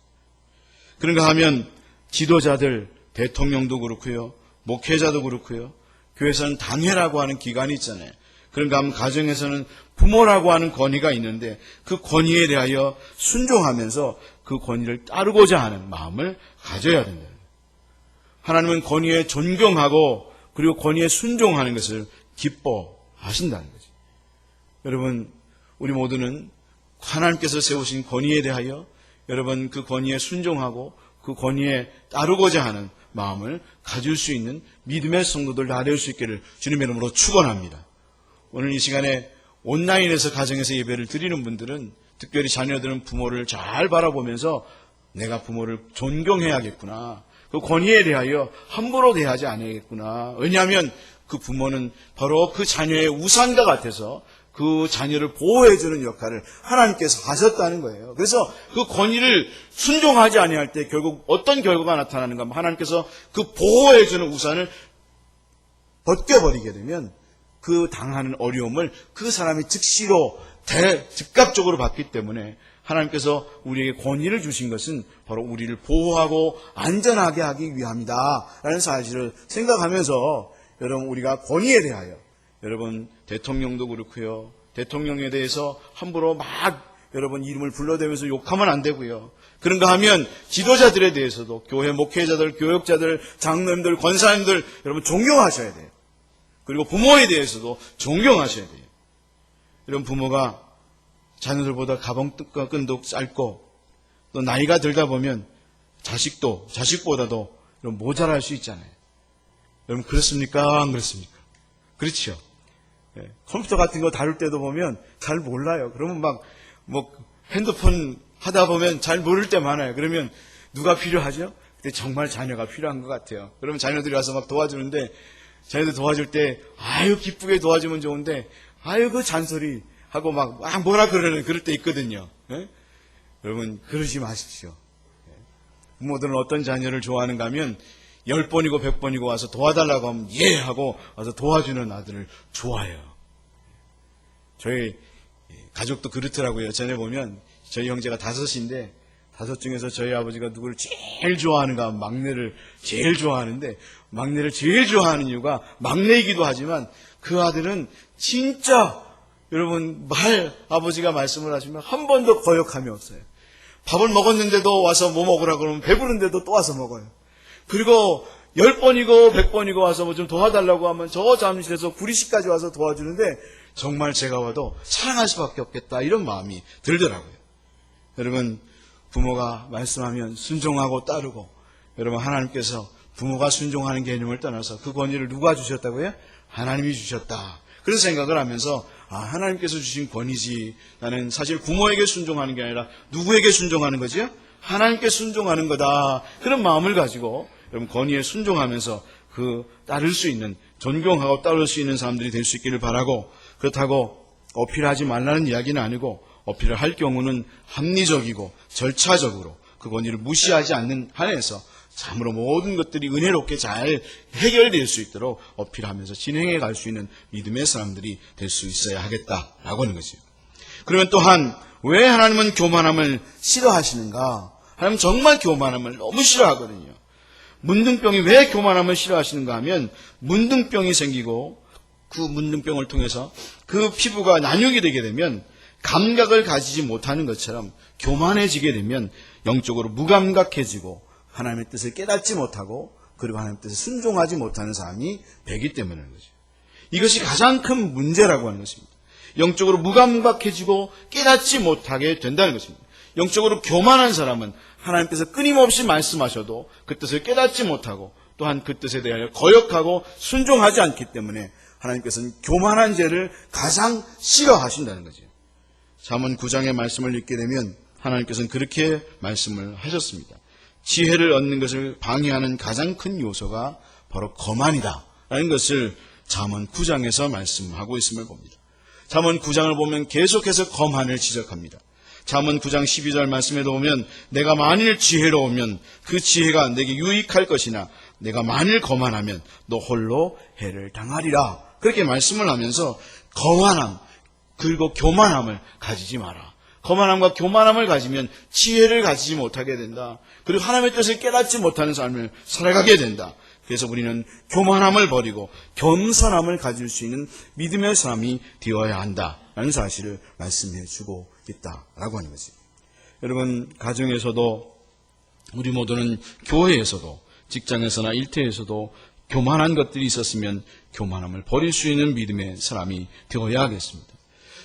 그런가 하면 지도자들, 대통령도 그렇고요, 목회자도 그렇고요, 교회에서는 당회라고 하는 기관이 있잖아요. 그런가 하면 가정에서는 부모라고 하는 권위가 있는데 그 권위에 대하여 순종하면서 그 권위를 따르고자 하는 마음을 가져야 된다. 하나님은 권위에 존경하고 그리고 권위에 순종하는 것을 기뻐하신다는 거죠. 여러분, 우리 모두는 하나님께서 세우신 권위에 대하여 여러분 그 권위에 순종하고 그 권위에 따르고자 하는 마음을 가질 수 있는 믿음의 성도들 다 될 수 있기를 주님의 이름으로 축원합니다. 오늘 이 시간에 온라인에서 가정에서 예배를 드리는 분들은 특별히 자녀들은 부모를 잘 바라보면서 내가 부모를 존경해야겠구나. 그 권위에 대하여 함부로 대하지 않아야겠구나. 왜냐하면 그 부모는 바로 그 자녀의 우산과 같아서 그 자녀를 보호해주는 역할을 하나님께서 하셨다는 거예요. 그래서 그 권위를 순종하지 아니할 때 결국 어떤 결과가 나타나는가 하면 하나님께서 그 보호해주는 우산을 벗겨버리게 되면 그 당하는 어려움을 그 사람이 즉시로 즉각적으로 받기 때문에 하나님께서 우리에게 권위를 주신 것은 바로 우리를 보호하고 안전하게 하기 위함이다 라는 사실을 생각하면서 여러분 우리가 권위에 대하여 여러분 대통령도 그렇고요. 대통령에 대해서 함부로 막 여러분 이름을 불러대면서 욕하면 안 되고요. 그런가 하면 지도자들에 대해서도 교회 목회자들, 교역자들, 장로님들, 권사님들 여러분 존경하셔야 돼요. 그리고 부모에 대해서도 존경하셔야 돼요. 이런 부모가 자녀들보다 가방끈도 짧고 또 나이가 들다 보면 자식보다도 모자랄 수 있잖아요. 여러분 그렇습니까? 안 그렇습니까? 그렇죠. 예, 컴퓨터 같은 거 다룰 때도 보면 잘 몰라요. 그러면 막 뭐 핸드폰 하다 보면 잘 모를 때 많아요. 그러면 누가 필요하죠? 그때 정말 자녀가 필요한 것 같아요. 그러면 자녀들이 와서 막 도와주는데 자녀들 도와줄 때 아유 기쁘게 도와주면 좋은데 아유 그 잔소리 하고 막 뭐라 그럴 때 있거든요. 예? 여러분 그러지 마십시오. 부모들은 어떤 자녀를 좋아하는가 하면 10번이고 100번이고 와서 도와달라고 하면 예 하고 와서 도와주는 아들을 좋아해요. 저희 가족도 그렇더라고요. 전에 보면 저희 형제가 5인데 5 중에서 저희 아버지가 누구를 제일 좋아하는가 하면 막내를 제일 좋아하는데 막내를 제일 좋아하는 이유가 막내이기도 하지만 그 아들은 진짜 여러분 아버지가 말씀을 하시면 한 번도 거역함이 없어요. 밥을 먹었는데도 와서 뭐 먹으라 그러면 배부른데도 또 와서 먹어요. 그리고 10번이고 100번이고 와서 뭐 좀 도와달라고 하면 저 잠실에서 구리시까지 와서 도와주는데 정말 제가 와도 사랑할 수밖에 없겠다 이런 마음이 들더라고요. 여러분 부모가 말씀하면 순종하고 따르고 여러분 하나님께서 부모가 순종하는 개념을 떠나서 그 권위를 누가 주셨다고요? 하나님이 주셨다. 그런 생각을 하면서 하나님께서 주신 권위지 나는 사실 부모에게 순종하는 게 아니라 누구에게 순종하는 거지요? 하나님께 순종하는 거다. 그런 마음을 가지고 여러분 권위에 순종하면서 따를 수 있는 존경하고 따를 수 있는 사람들이 될 수 있기를 바라고 그렇다고 어필하지 말라는 이야기는 아니고 어필을 할 경우는 합리적이고 절차적으로 그 권위를 무시하지 않는 한에서 참으로 모든 것들이 은혜롭게 잘 해결될 수 있도록 어필하면서 진행해 갈 수 있는 믿음의 사람들이 될 수 있어야 하겠다라고 하는 거죠. 그러면 또한 왜 하나님은 교만함을 싫어하시는가? 하나님은 정말 교만함을 너무 싫어하거든요. 문둥병이 왜 교만함을 싫어하시는가 하면 문둥병이 생기고 그 문둥병을 통해서 그 피부가 난육이 되게 되면 감각을 가지지 못하는 것처럼 교만해지게 되면 영적으로 무감각해지고 하나님의 뜻을 깨닫지 못하고 그리고 하나님의 뜻에 순종하지 못하는 사람이 되기 때문인 거죠. 이것이 가장 큰 문제라고 하는 것입니다. 영적으로 무감각해지고 깨닫지 못하게 된다는 것입니다. 영적으로 교만한 사람은 하나님께서 끊임없이 말씀하셔도 그 뜻을 깨닫지 못하고 또한 그 뜻에 대하여 거역하고 순종하지 않기 때문에 하나님께서는 교만한 죄를 가장 싫어하신다는 거죠. 잠언 9장의 말씀을 읽게 되면 하나님께서는 그렇게 말씀을 하셨습니다. 지혜를 얻는 것을 방해하는 가장 큰 요소가 바로 거만이다 라는 것을 잠언 9장에서 말씀하고 있음을 봅니다. 잠언 9장을 보면 계속해서 거만을 지적합니다. 잠언 9장 12절 말씀에도 보면 내가 만일 지혜로우면 그 지혜가 내게 유익할 것이나 내가 만일 거만하면 너 홀로 해를 당하리라. 그렇게 말씀을 하면서 거만함 그리고 교만함을 가지지 마라. 거만함과 교만함을 가지면 지혜를 가지지 못하게 된다. 그리고 하나님의 뜻을 깨닫지 못하는 삶을 살아가게 된다. 그래서 우리는 교만함을 버리고 겸손함을 가질 수 있는 믿음의 사람이 되어야 한다라는 사실을 말씀해 주고 있다라고 하는 거지. 여러분 가정에서도 우리 모두는 교회에서도 직장에서나 일터에서도 교만한 것들이 있었으면 교만함을 버릴 수 있는 믿음의 사람이 되어야 하겠습니다.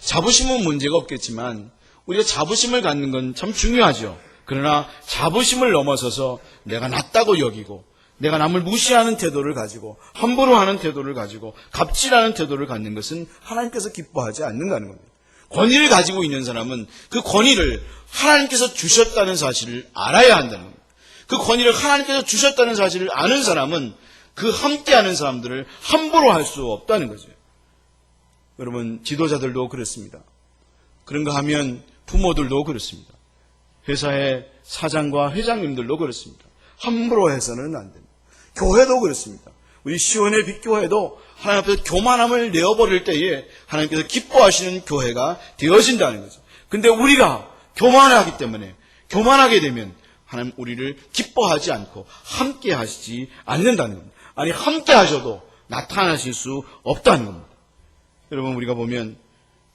자부심은 문제가 없겠지만 우리가 자부심을 갖는 건 참 중요하죠. 그러나 자부심을 넘어서서 내가 낫다고 여기고 내가 남을 무시하는 태도를 가지고 함부로 하는 태도를 가지고 갑질하는 태도를 갖는 것은 하나님께서 기뻐하지 않는다는 겁니다. 권위를 가지고 있는 사람은 그 권위를 하나님께서 주셨다는 사실을 알아야 한다는 겁니다. 그 권위를 하나님께서 주셨다는 사실을 아는 사람은 그 함께하는 사람들을 함부로 할 수 없다는 거죠. 여러분 지도자들도 그렇습니다. 그런가 하면 부모들도 그렇습니다. 회사의 사장과 회장님들도 그렇습니다. 함부로 해서는 안 됩니다. 교회도 그렇습니다. 우리 시온의 빛교회도 하나님 앞에서 교만함을 내어버릴 때에 하나님께서 기뻐하시는 교회가 되어진다는 거죠. 근데 우리가 교만하기 때문에 교만하게 되면 하나님 우리를 기뻐하지 않고 함께 하시지 않는다는 겁니다. 아니 함께 하셔도 나타나실 수 없다는 겁니다. 여러분 우리가 보면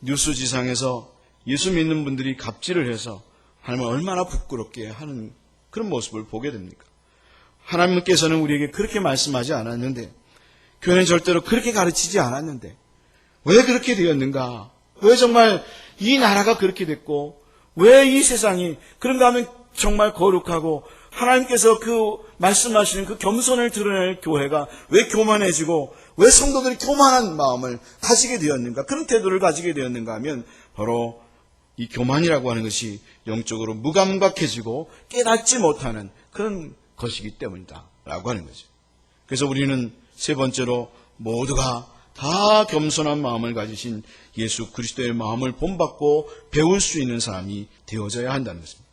뉴스지상에서 예수 믿는 분들이 갑질을 해서 하나님을 얼마나 부끄럽게 하는 그런 모습을 보게 됩니까? 하나님께서는 우리에게 그렇게 말씀하지 않았는데 교회는 절대로 그렇게 가르치지 않았는데 왜 그렇게 되었는가? 왜 정말 이 나라가 그렇게 됐고 왜 이 세상이 그런가 하면 정말 거룩하고 하나님께서 그 말씀하시는 그 겸손을 드러낼 교회가 왜 교만해지고 왜 성도들이 교만한 마음을 가지게 되었는가? 그런 태도를 가지게 되었는가 하면 바로 이 교만이라고 하는 것이 영적으로 무감각해지고 깨닫지 못하는 그런 것이기 때문이다 라고 하는 거죠. 그래서 우리는 세 번째로 모두가 다 겸손한 마음을 가지신 예수 그리스도의 마음을 본받고 배울 수 있는 사람이 되어져야 한다는 것입니다.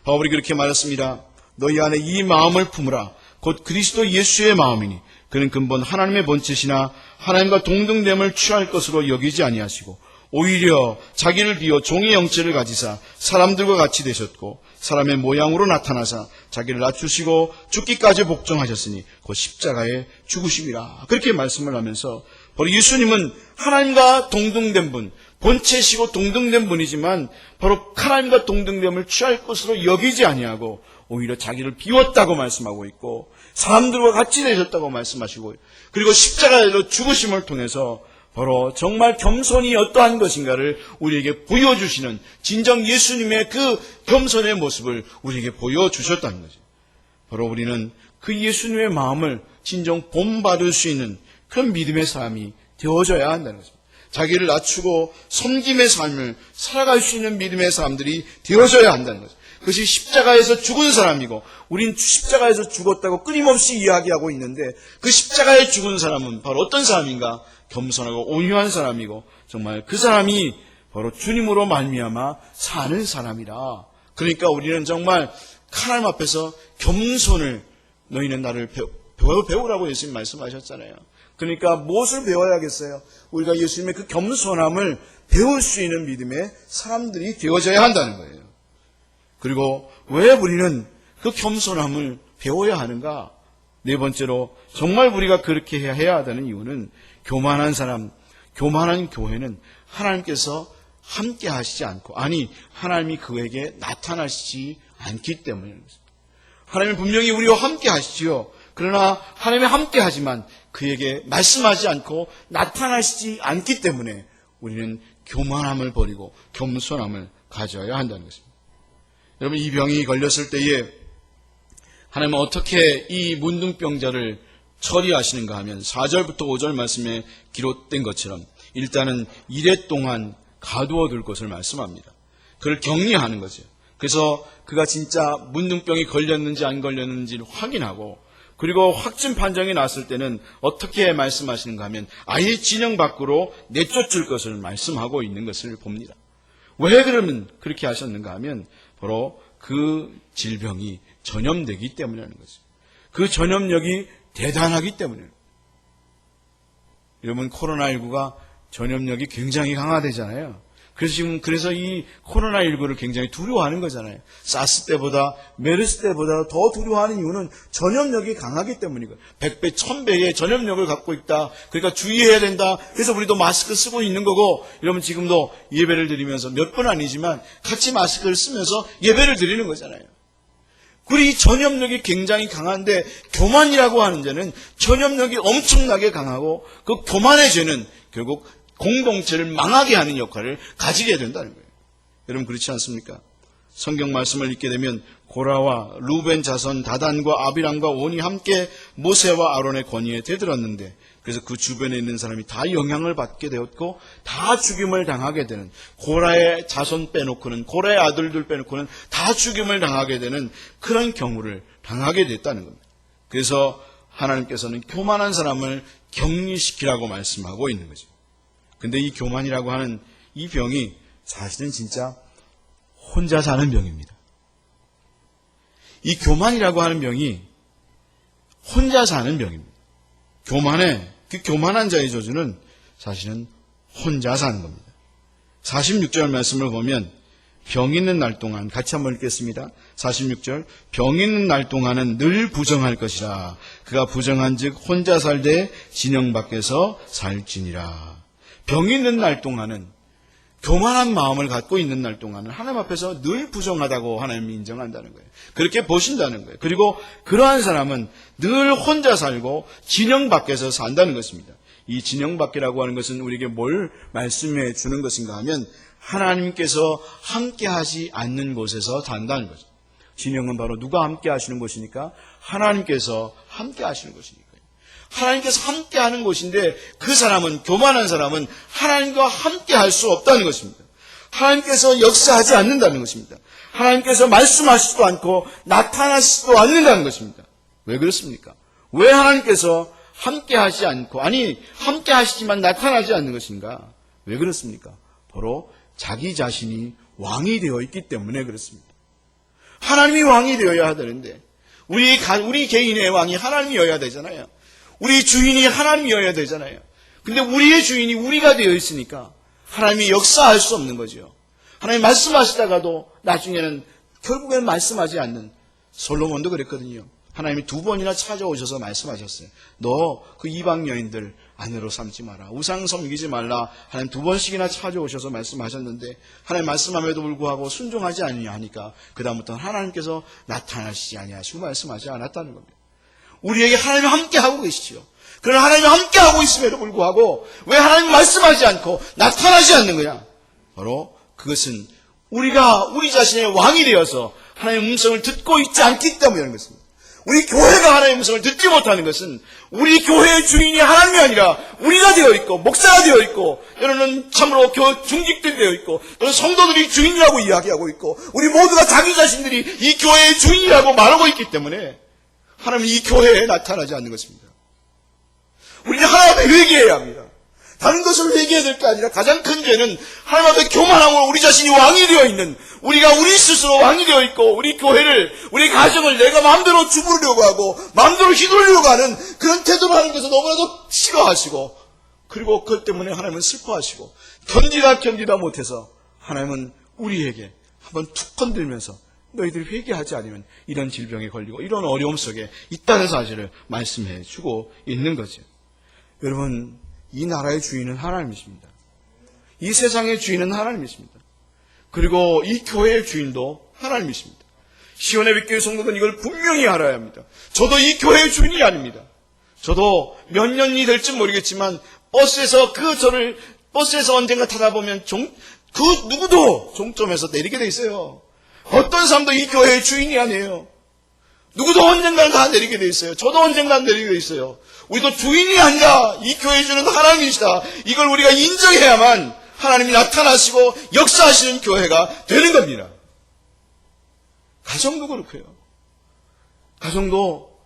바울이 그렇게 말했습니다. 너희 안에 이 마음을 품으라. 곧 그리스도 예수의 마음이니 그는 근본 하나님의 본체시나 하나님과 동등됨을 취할 것으로 여기지 아니하시고 오히려 자기를 비워 종의 형체를 가지사 사람들과 같이 되셨고 사람의 모양으로 나타나사 자기를 낮추시고 죽기까지 복종하셨으니 곧 십자가에 죽으심이라. 그렇게 말씀을 하면서 바로 예수님은 하나님과 동등된 분, 본체시고 동등된 분이지만 바로 하나님과 동등됨을 취할 것으로 여기지 아니하고 오히려 자기를 비웠다고 말씀하고 있고 사람들과 같이 되셨다고 말씀하시고 그리고 십자가로 죽으심을 통해서 바로 정말 겸손이 어떠한 것인가를 우리에게 보여주시는 진정 예수님의 그 겸손의 모습을 우리에게 보여주셨다는 거죠. 바로 우리는 그 예수님의 마음을 진정 본받을 수 있는 그런 믿음의 사람이 되어져야 한다는 것입니다. 자기를 낮추고 섬김의 삶을 살아갈 수 있는 믿음의 사람들이 되어져야 한다는 거죠. 그것이 십자가에서 죽은 사람이고 우린 십자가에서 죽었다고 끊임없이 이야기하고 있는데 그 십자가에 죽은 사람은 바로 어떤 사람인가? 겸손하고 온유한 사람이고 정말 그 사람이 바로 주님으로 말미암아 사는 사람이라. 그러니까 우리는 정말 하나님 앞에서 겸손을 너희는 나를 배우라고 예수님 말씀하셨잖아요. 그러니까 무엇을 배워야겠어요? 우리가 예수님의 그 겸손함을 배울 수 있는 믿음의 사람들이 되어져야 한다는 거예요. 그리고 왜 우리는 그 겸손함을 배워야 하는가? 네 번째로 정말 우리가 그렇게 해야 하다는 이유는 교만한 사람, 교만한 교회는 하나님께서 함께 하시지 않고 아니 하나님이 그에게 나타나시지 않기 때문입니다. 하나님은 분명히 우리와 함께 하시지요. 그러나 하나님이 함께 하지만 그에게 말씀하지 않고 나타나시지 않기 때문에 우리는 교만함을 버리고 겸손함을 가져야 한다는 것입니다. 여러분 이 병이 걸렸을 때에 하나님은 어떻게 이 문둥병자를 처리하시는가 하면 4절부터 5절 말씀에 기록된 것처럼 일단은 이레 동안 가두어 둘 것을 말씀합니다. 그를 격리하는 거죠. 그래서 그가 진짜 문둥병이 걸렸는지 안 걸렸는지를 확인하고 그리고 확진 판정이 났을 때는 어떻게 말씀하시는가 하면 아예 진영 밖으로 내쫓을 것을 말씀하고 있는 것을 봅니다. 왜 그러면 그렇게 하셨는가 하면 바로 그 질병이 전염되기 때문이라는 거죠. 그 전염력이 대단하기 때문이에요. 여러분 코로나19가 전염력이 굉장히 강화되잖아요. 그래서 이 코로나19를 굉장히 두려워하는 거잖아요. 사스 때보다 메르스 때보다 더 두려워하는 이유는 전염력이 강하기 때문이거든요. 100배, 1000배의 전염력을 갖고 있다. 그러니까 주의해야 된다. 그래서 우리도 마스크 쓰고 있는 거고 여러분 지금도 예배를 드리면서 몇 번 아니지만 같이 마스크를 쓰면서 예배를 드리는 거잖아요. 우리 전염력이 굉장히 강한데 교만이라고 하는 죄는 전염력이 엄청나게 강하고 그 교만의 죄는 결국 공동체를 망하게 하는 역할을 가지게 된다는 거예요. 여러분 그렇지 않습니까? 성경 말씀을 읽게 되면 고라와 루벤 자손 다단과 아비람과 온이 함께 모세와 아론의 권위에 대들었는데 그래서 그 주변에 있는 사람이 다 영향을 받게 되었고 다 죽임을 당하게 되는 고라의 자손 빼놓고는 고라의 아들들 빼놓고는 다 죽임을 당하게 되는 그런 경우를 당하게 됐다는 겁니다. 그래서 하나님께서는 교만한 사람을 격리시키라고 말씀하고 있는 거죠. 근데 이 교만이라고 하는 이 병이 사실은 진짜 혼자 사는 병입니다. 이 교만이라고 하는 병이 혼자 사는 병입니다. 그 교만한 자의 저주는 사실은 혼자 사는 겁니다. 46절 말씀을 보면 병 있는 날 동안 같이 한번 읽겠습니다. 46절 병 있는 날 동안은 늘 부정할 것이라 그가 부정한 즉 혼자 살되 진영 밖에서 살지니라. 병 있는 날 동안은 교만한 마음을 갖고 있는 날 동안은 하나님 앞에서 늘 부정하다고 하나님이 인정한다는 거예요. 그렇게 보신다는 거예요. 그리고 그러한 사람은 늘 혼자 살고 진영 밖에서 산다는 것입니다. 이 진영 밖이라고 하는 것은 우리에게 뭘 말씀해 주는 것인가 하면 하나님께서 함께 하지 않는 곳에서 산다는 거죠. 진영은 바로 누가 함께 하시는 곳이니까 하나님께서 함께 하시는 곳이니까. 하나님께서 함께 하는 곳인데 그 사람은 교만한 사람은 하나님과 함께 할 수 없다는 것입니다. 하나님께서 역사하지 않는다는 것입니다. 하나님께서 말씀하시지도 않고 나타나시지도 않는다는 것입니다. 왜 그렇습니까? 왜 하나님께서 함께 하지 않고 아니 함께 하시지만 나타나지 않는 것인가? 왜 그렇습니까? 바로 자기 자신이 왕이 되어 있기 때문에 그렇습니다. 하나님이 왕이 되어야 되는데 우리 개인의 왕이 하나님이어야 되잖아요. 우리 주인이 하나님이어야 되잖아요. 근데 우리의 주인이 우리가 되어 있으니까 하나님이 역사할 수 없는 거죠. 하나님 말씀하시다가도 나중에는 결국에는 말씀하지 않는, 솔로몬도 그랬거든요. 하나님이 2번이나 찾아오셔서 말씀하셨어요. 너 그 이방 여인들 아내로 삼지 마라. 우상 섬기지 말라. 하나님 2번씩이나 찾아오셔서 말씀하셨는데 하나님 말씀함에도 불구하고 순종하지 아니하니까 그 다음부터는 하나님께서 나타나시지 아니하시고 말씀하지 않았다는 겁니다. 우리에게 하나님이 함께하고 계시지요. 그러나 하나님이 함께하고 있음에도 불구하고 왜 하나님이 말씀하지 않고 나타나지 않는 거냐? 바로 그것은 우리가 우리 자신의 왕이 되어서 하나님의 음성을 듣고 있지 않기 때문이라는 것입니다. 우리 교회가 하나님의 음성을 듣지 못하는 것은 우리 교회의 주인이 하나님이 아니라 우리가 되어 있고 목사가 되어 있고 여러분은 참으로 중직들이 되어 있고 또는 성도들이 주인이라고 이야기하고 있고 우리 모두가 자기 자신들이 이 교회의 주인이라고 말하고 있기 때문에 하나님은 이 교회에 나타나지 않는 것입니다. 우리는 하나님 앞에 회개해야 합니다. 다른 것을 회개해야 될 게 아니라 가장 큰 죄는 하나님 앞에 교만함으로 우리 자신이 왕이 되어 있는, 우리가 우리 스스로 왕이 되어 있고 우리 교회를, 우리 가정을 내가 마음대로 주무르려고 하고 마음대로 휘두르려고 하는 그런 태도를 하는 것을 너무나도 싫어하시고, 그리고 그것 때문에 하나님은 슬퍼하시고 견디다 못해서 하나님은 우리에게 한번 툭 건들면서 너희들이 회개하지 않으면 이런 질병에 걸리고 이런 어려움 속에 있다는 사실을 말씀해 주고 있는 거죠. 여러분, 이 나라의 주인은 하나님이십니다. 이 세상의 주인은 하나님이십니다. 그리고 이 교회의 주인도 하나님이십니다. 시온의 빛교회 성도들은 이걸 분명히 알아야 합니다. 저도 이 교회의 주인이 아닙니다. 저도 몇 년이 될지 모르겠지만 버스에서 언젠가 타다 보면 그 누구도 종점에서 내리게 돼 있어요. 어떤 사람도 이 교회의 주인이 아니에요. 누구도 언젠가는 다 내리게 돼 있어요. 저도 언젠가는 내리게 돼 있어요. 우리도 주인이 아니라 이 교회의 주인은 하나님이시다. 이걸 우리가 인정해야만 하나님이 나타나시고 역사하시는 교회가 되는 겁니다. 가정도 그렇고요. 가정도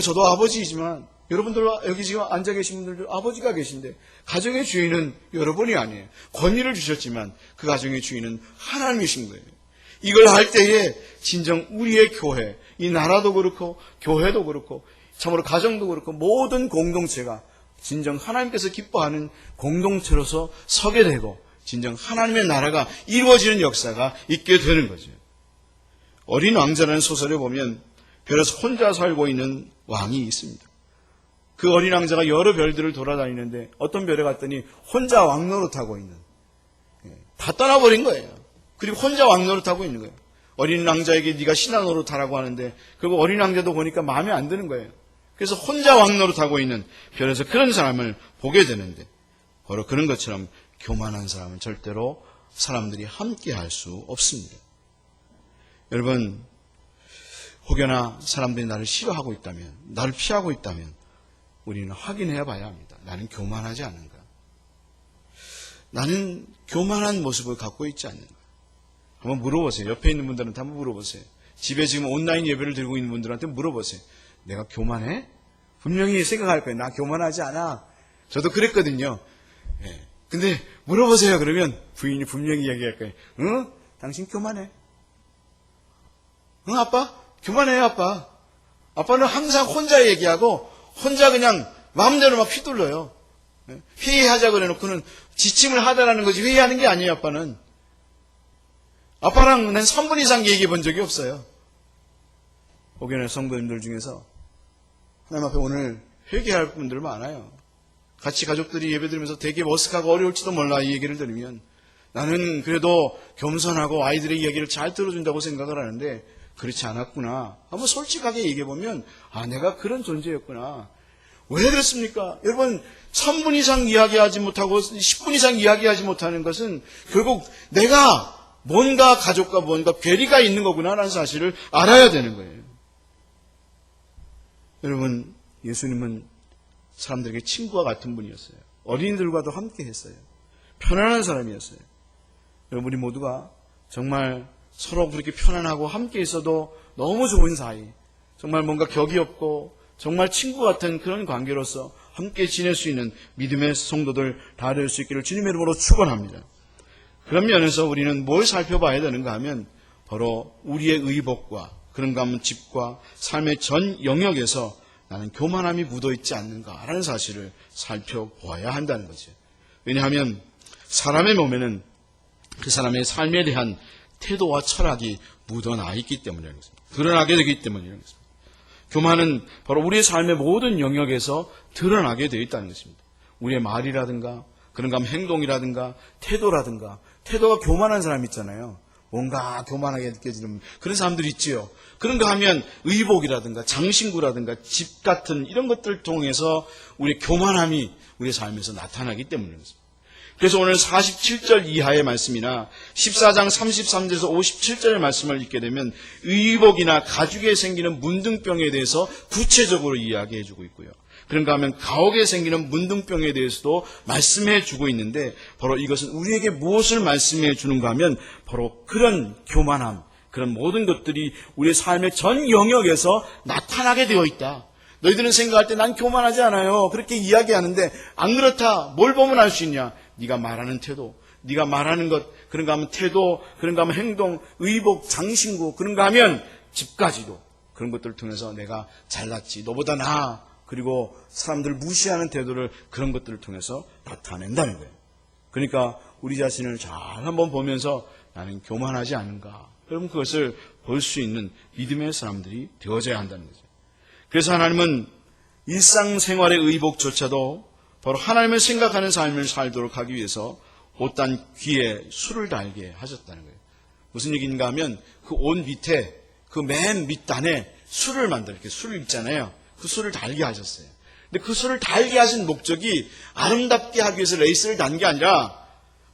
저도 아버지이지만 여러분들 여기 지금 앉아 계신 분들도 아버지가 계신데 가정의 주인은 여러분이 아니에요. 권위를 주셨지만 그 가정의 주인은 하나님이신 거예요. 이걸 할 때에 진정 우리의 교회, 이 나라도 그렇고 교회도 그렇고 참으로 가정도 그렇고 모든 공동체가 진정 하나님께서 기뻐하는 공동체로서 서게 되고 진정 하나님의 나라가 이루어지는 역사가 있게 되는 거죠. 어린 왕자라는 소설에 보면 별에서 혼자 살고 있는 왕이 있습니다. 그 어린 왕자가 여러 별들을 돌아다니는데 어떤 별에 갔더니 혼자 왕노릇하고 있는, 다 떠나버린 거예요. 그리고 혼자 왕노릇하고 있는 거예요. 어린 왕자에게 네가 신하 노릇하라고 하는데 그리고 어린 왕자도 보니까 마음에 안 드는 거예요. 그래서 혼자 왕노릇하고 있는 별에서 그런 사람을 보게 되는데 바로 그런 것처럼 교만한 사람은 절대로 사람들이 함께 할 수 없습니다. 여러분, 혹여나 사람들이 나를 싫어하고 있다면, 나를 피하고 있다면 우리는 확인해 봐야 합니다. 나는 교만하지 않는가? 나는 교만한 모습을 갖고 있지 않는가? 한번 물어보세요. 옆에 있는 분들한테 한번 물어보세요. 집에 지금 온라인 예배를 들고 있는 분들한테 물어보세요. 내가 교만해? 분명히 생각할 거예요. 나 교만하지 않아. 저도 그랬거든요. 근데 물어보세요. 그러면 부인이 분명히 이야기할 거예요. 응? 당신 교만해. 응, 아빠? 교만해요, 아빠. 아빠는 항상 혼자 얘기하고 혼자 그냥 마음대로 막 휘둘러요. 회의하자 그래놓고는 지침을 하다라는 거지 회의하는 게 아니에요, 아빠는. 아빠랑 난 3분 이상 얘기해 본 적이 없어요. 혹여나 성도님들 중에서 하나님 앞에 오늘 회개할 분들 많아요. 같이 가족들이 예배 드리면서 되게 머쓱하고 어려울지도 몰라 이 얘기를 들으면 나는 그래도 겸손하고 아이들의 이야기를 잘 들어준다고 생각을 하는데 그렇지 않았구나. 한번 솔직하게 얘기해보면 내가 그런 존재였구나. 왜 그렇습니까? 여러분 3분 이상 이야기하지 못하고 10분 이상 이야기하지 못하는 것은 결국 내가 뭔가 가족과 뭔가 괴리가 있는 거구나라는 사실을 알아야 되는 거예요. 여러분, 예수님은 사람들에게 친구와 같은 분이었어요. 어린이들과도 함께 했어요. 편안한 사람이었어요. 여러분, 우리 모두가 정말 서로 그렇게 편안하고 함께 있어도 너무 좋은 사이, 정말 뭔가 격이 없고 정말 친구 같은 그런 관계로서 함께 지낼 수 있는 믿음의 성도들 다 될 수 있기를 주님의 이름으로 축원합니다. 그런 면에서 우리는 뭘 살펴봐야 되는가 하면 바로 우리의 의복과 그런가 하면 집과 삶의 전 영역에서 나는 교만함이 묻어있지 않는가라는 사실을 살펴보아야 한다는 거죠. 왜냐하면 사람의 몸에는 그 사람의 삶에 대한 태도와 철학이 묻어나 있기 때문이라는 것입니다. 드러나게 되기 때문이라는 것입니다. 교만은 바로 우리의 삶의 모든 영역에서 드러나게 되어 있다는 것입니다. 우리의 말이라든가 그런가 하면 행동이라든가 태도라든가, 태도가 교만한 사람 있잖아요. 뭔가 교만하게 느껴지는 그런 사람들이 있지요. 그런가 하면 의복이라든가 장신구라든가 집 같은 이런 것들을 통해서 우리의 교만함이 우리의 삶에서 나타나기 때문입니다. 그래서 오늘 47절 이하의 말씀이나 14장 33절에서 57절의 말씀을 읽게 되면 의복이나 가죽에 생기는 문둥병에 대해서 구체적으로 이야기해 주고 있고요. 그런가 하면 가옥에 생기는 문둥병에 대해서도 말씀해 주고 있는데, 바로 이것은 우리에게 무엇을 말씀해 주는가 하면 바로 그런 교만함, 그런 모든 것들이 우리의 삶의 전 영역에서 나타나게 되어 있다. 너희들은 생각할 때 난 교만하지 않아요, 그렇게 이야기하는데 안 그렇다. 뭘 보면 알 수 있냐? 네가 말하는 태도, 네가 말하는 것, 그런가 하면 태도, 그런가 하면 행동, 의복, 장신구, 그런가 하면 집까지도 그런 것들을 통해서 내가 잘났지, 너보다 나아, 그리고 사람들 무시하는 태도를 그런 것들을 통해서 나타낸다는 거예요. 그러니까 우리 자신을 잘 한번 보면서 나는 교만하지 않은가, 여러분 그것을 볼 수 있는 믿음의 사람들이 되어져야 한다는 거죠. 그래서 하나님은 일상생활의 의복조차도 바로 하나님을 생각하는 삶을 살도록 하기 위해서 옷단 귀에 술을 달게 하셨다는 거예요. 무슨 얘기인가 하면 그 옷 밑에, 그 맨 밑단에 술을 만들어, 이렇게 술을 있잖아요. 그 술을 달게 하셨어요. 근데 그 술을 달게 하신 목적이 아름답게 하기 위해서 레이스를 단 게 아니라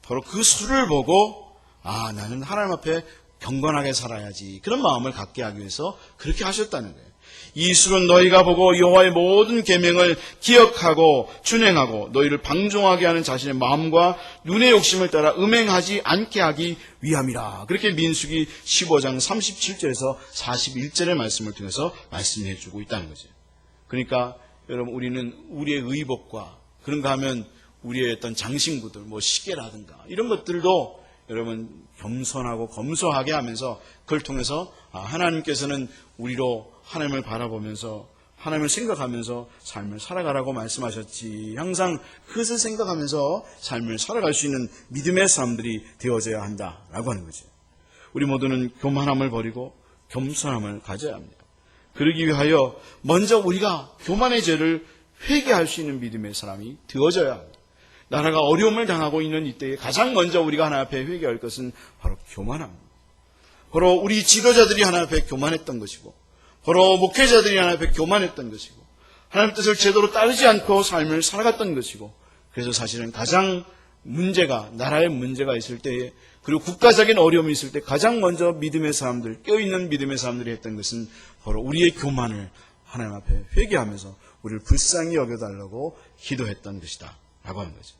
바로 그 술을 보고 아, 나는 하나님 앞에 경건하게 살아야지, 그런 마음을 갖게 하기 위해서 그렇게 하셨다는 거예요. 이 술은 너희가 보고 여호와의 모든 계명을 기억하고 준행하고 너희를 방종하게 하는 자신의 마음과 눈의 욕심을 따라 음행하지 않게 하기 위함이라. 그렇게 민수기 15장 37절에서 41절의 말씀을 통해서 말씀해 주고 있다는 거죠. 그러니까 여러분, 우리는 우리의 의복과 그런가 하면 우리의 어떤 장신구들, 뭐 시계라든가 이런 것들도 여러분 겸손하고 검소하게 하면서 그걸 통해서 하나님께서는 우리로 하나님을 바라보면서 하나님을 생각하면서 삶을 살아가라고 말씀하셨지, 항상 그것을 생각하면서 삶을 살아갈 수 있는 믿음의 사람들이 되어져야 한다라고 하는 거죠. 우리 모두는 교만함을 버리고 겸손함을 가져야 합니다. 그러기 위하여 먼저 우리가 교만의 죄를 회개할 수 있는 믿음의 사람이 되어져야 합니다. 나라가 어려움을 당하고 있는 이때에 가장 먼저 우리가 하나님 앞에 회개할 것은 바로 교만함입니다. 바로 우리 지도자들이 하나님 앞에 교만했던 것이고, 바로 목회자들이 하나님 앞에 교만했던 것이고, 하나님 뜻을 제대로 따르지 않고 삶을 살아갔던 것이고, 그래서 사실은 가장 문제가, 나라의 문제가 있을 때에, 그리고 국가적인 어려움이 있을 때 가장 먼저 믿음의 사람들, 깨어있는 믿음의 사람들이 했던 것은 바로 우리의 교만을 하나님 앞에 회개하면서 우리를 불쌍히 여겨달라고 기도했던 것이다 라고 하는 거죠.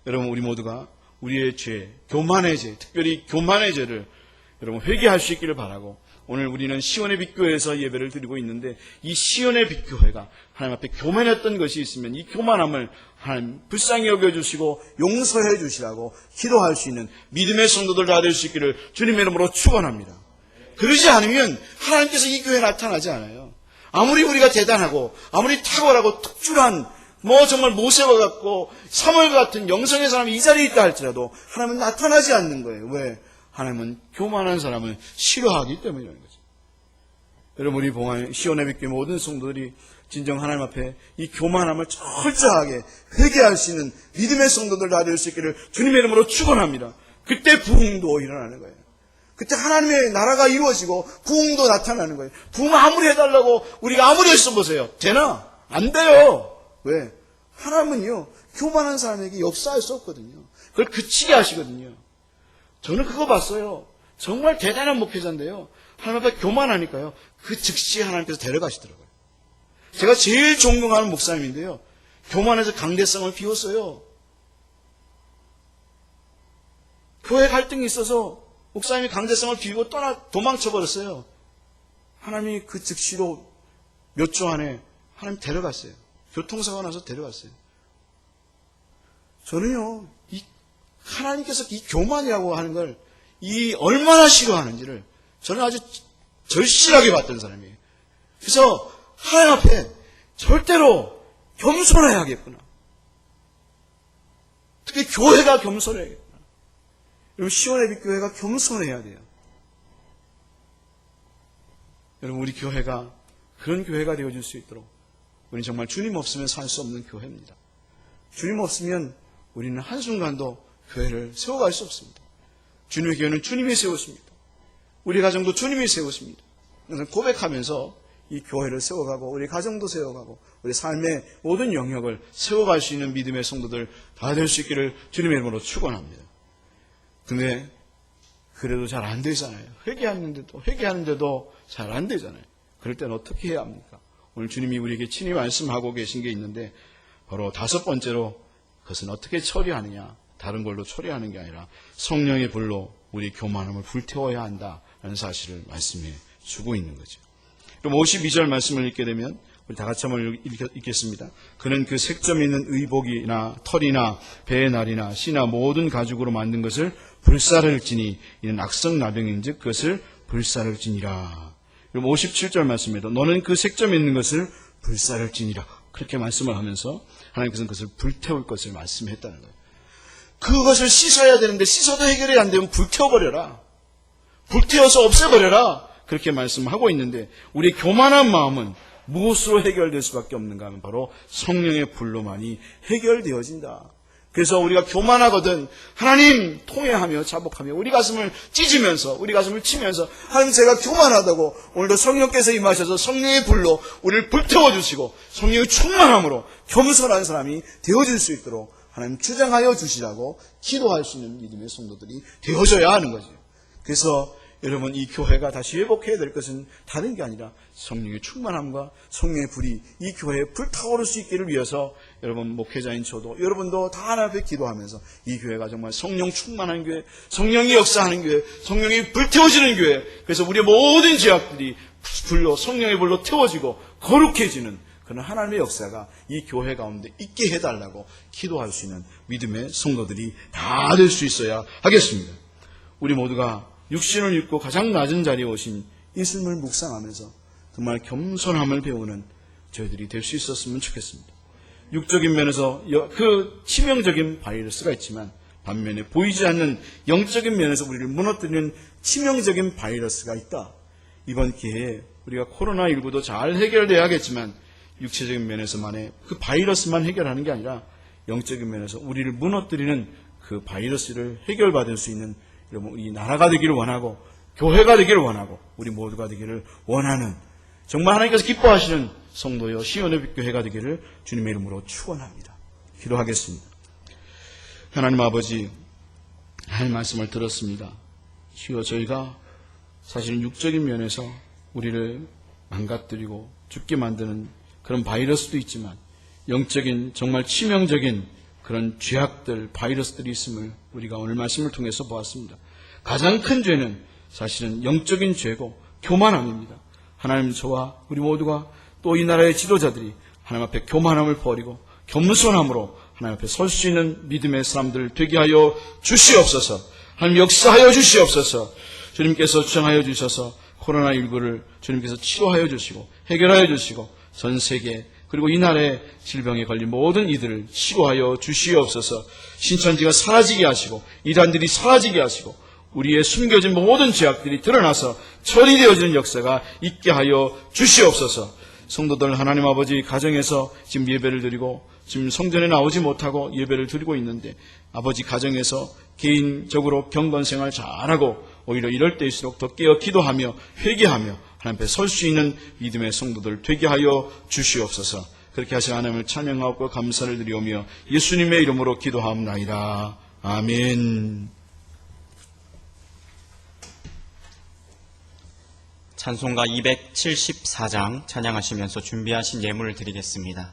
여러분, 우리 모두가 우리의 죄, 교만의 죄, 특별히 교만의 죄를 여러분 회개할 수 있기를 바라고, 오늘 우리는 시온의 빛교회에서 예배를 드리고 있는데, 이 시온의 빛교회가 하나님 앞에 교만했던 것이 있으면 이 교만함을 하나님 불쌍히 여겨주시고 용서해 주시라고 기도할 수 있는 믿음의 성도들 다 될 수 있기를 주님의 이름으로 축원합니다. 그러지 않으면 하나님께서 이 교회에 나타나지 않아요. 아무리 우리가 대단하고 아무리 탁월하고 특출한 정말 모세와 같고 사무엘과 같은 영성의 사람이 이 자리에 있다 할지라도 하나님은 나타나지 않는 거예요. 왜? 하나님은 교만한 사람을 싫어하기 때문이라는 거죠. 여러분, 우리 봉화 시온의 빛교회 모든 성도들이 진정 하나님 앞에 이 교만함을 철저하게 회개할 수 있는 믿음의 성도들 다 될 수 있기를 주님의 이름으로 축원합니다. 그때 부흥도 일어나는 거예요. 그때 하나님의 나라가 이루어지고 부흥도 나타나는 거예요. 부흥 아무리 해달라고 우리가 아무리 했어 보세요. 되나? 안 돼요. 왜? 하나님은요, 교만한 사람에게 역사할 수 없거든요. 그걸 그치게 하시거든요. 저는 그거 봤어요. 정말 대단한 목회자인데요, 하나님 앞에 교만하니까요, 그 즉시 하나님께서 데려가시더라고요. 제가 제일 존경하는 목사님인데요, 교만해서 강대성을 비웠어요. 교회 갈등이 있어서 목사님이 강대성을 비우고 도망쳐버렸어요. 하나님이 그 즉시로 몇 주 안에 하나님 데려갔어요. 교통사고 나서 데려갔어요. 저는요, 하나님께서 이 교만이라고 하는 걸 얼마나 싫어하는지를 저는 아주 절실하게 봤던 사람이에요. 그래서 하나님 앞에 절대로 겸손해야겠구나. 특히 교회가 겸손해야 돼요. 여러분, 시온의 빛 교회가 겸손해야 돼요. 여러분, 우리 교회가 그런 교회가 되어줄 수 있도록 우리는 정말 주님 없으면 살 수 없는 교회입니다. 주님 없으면 우리는 한순간도 교회를 세워갈 수 없습니다. 주님의 교회는 주님이 세우십니다. 우리 가정도 주님이 세우십니다. 그래서 고백하면서 이 교회를 세워가고 우리 가정도 세워가고 우리 삶의 모든 영역을 세워갈 수 있는 믿음의 성도들 다 될 수 있기를 주님의 이름으로 축원합니다. 근데 그래도 잘 안 되잖아요. 회개하는데도 잘 안 되잖아요. 그럴 때는 어떻게 해야 합니까? 오늘 주님이 우리에게 친히 말씀하고 계신 게 있는데 바로 5번째로 그것은 어떻게 처리하느냐, 다른 걸로 처리하는 게 아니라 성령의 불로 우리 교만함을 불태워야 한다라는 사실을 말씀해 주고 있는 거죠. 그럼 52절 말씀을 읽게 되면 우리 다 같이 한번 읽겠습니다. 그는 그 색점 있는 의복이나 털이나 배의 날이나 씨나 모든 가죽으로 만든 것을 불사를지니 이는 악성나병인즉 그것을 불사를지니라. 그럼 57절 말씀입니다. 너는 그 색점 있는 것을 불사를지니라. 그렇게 말씀을 하면서 하나님께서는 그것을 불태울 것을 말씀했다는 거예요. 그것을 씻어야 되는데 씻어도 해결이 안 되면 불태워버려라. 불태워서 없애버려라. 그렇게 말씀하고 있는데 우리의 교만한 마음은 무엇으로 해결될 수밖에 없는가 하면 바로 성령의 불로만이 해결되어진다. 그래서 우리가 교만하거든 하나님 통회하며 자복하며 우리 가슴을 찢으면서 우리 가슴을 치면서 하나님 제가 교만하다고 오늘도 성령께서 임하셔서 성령의 불로 우리를 불태워주시고 성령의 충만함으로 겸손한 사람이 되어질 수 있도록 하나님 주장하여 주시라고 기도할 수 있는 믿음의 성도들이 되어져야 하는 거죠. 그래서 여러분 이 교회가 다시 회복해야 될 것은 다른 게 아니라 성령의 충만함과 성령의 불이 이 교회에 불타오를 수 있기를 위해서 여러분 목회자인 저도 여러분도 다 하나 앞에 기도하면서 이 교회가 정말 성령 충만한 교회, 성령이 역사하는 교회, 성령이 불태워지는 교회, 그래서 우리의 모든 죄악들이 불로 성령의 불로 태워지고 거룩해지는 그런 하나님의 역사가 이 교회 가운데 있게 해달라고 기도할 수 있는 믿음의 성도들이 다 될 수 있어야 하겠습니다. 우리 모두가 육신을 입고 가장 낮은 자리에 오신 예수님을 묵상하면서 정말 겸손함을 배우는 저희들이 될 수 있었으면 좋겠습니다. 육적인 면에서 그 치명적인 바이러스가 있지만 반면에 보이지 않는 영적인 면에서 우리를 무너뜨리는 치명적인 바이러스가 있다. 이번 기회에 우리가 코로나19도 잘 해결돼야겠지만 육체적인 면에서만의 그 바이러스만 해결하는 게 아니라 영적인 면에서 우리를 무너뜨리는 그 바이러스를 해결받을 수 있는 여러분 우리 나라가 되기를 원하고 교회가 되기를 원하고 우리 모두가 되기를 원하는 정말 하나님께서 기뻐하시는 성도여 시온의 빛 교회가 되기를 주님의 이름으로 축원합니다. 기도하겠습니다. 하나님 아버지 하나님 말씀을 들었습니다. 주여 저희가 사실은 육적인 면에서 우리를 망가뜨리고 죽게 만드는 그런 바이러스도 있지만 영적인 정말 치명적인 그런 죄악들, 바이러스들이 있음을 우리가 오늘 말씀을 통해서 보았습니다. 가장 큰 죄는 사실은 영적인 죄고 교만함입니다. 하나님 저와 우리 모두가 또 이 나라의 지도자들이 하나님 앞에 교만함을 버리고 겸손함으로 하나님 앞에 설 수 있는 믿음의 사람들 되게 하여 주시옵소서. 하나님 역사하여 주시옵소서. 주님께서 주장하여 주셔서 코로나19를 주님께서 치료하여 주시고 해결하여 주시고 전 세계 그리고 이 나라의 질병에 걸린 모든 이들을 치료하여 주시옵소서. 신천지가 사라지게 하시고 이단들이 사라지게 하시고 우리의 숨겨진 모든 죄악들이 드러나서 처리되어지는 역사가 있게 하여 주시옵소서. 성도들 하나님 아버지 가정에서 지금 예배를 드리고 지금 성전에 나오지 못하고 예배를 드리고 있는데 아버지 가정에서 개인적으로 경건생활 잘하고 오히려 이럴 때일수록 더 깨어 기도하며 회개하며 하나님 앞에 설 수 있는 믿음의 성도들 되게 하여 주시옵소서. 그렇게 하신 하나님을 찬양하고 감사를 드리오며 예수님의 이름으로 기도하옵나이다. 아멘. 찬송가 274장 찬양하시면서 준비하신 예물을 드리겠습니다.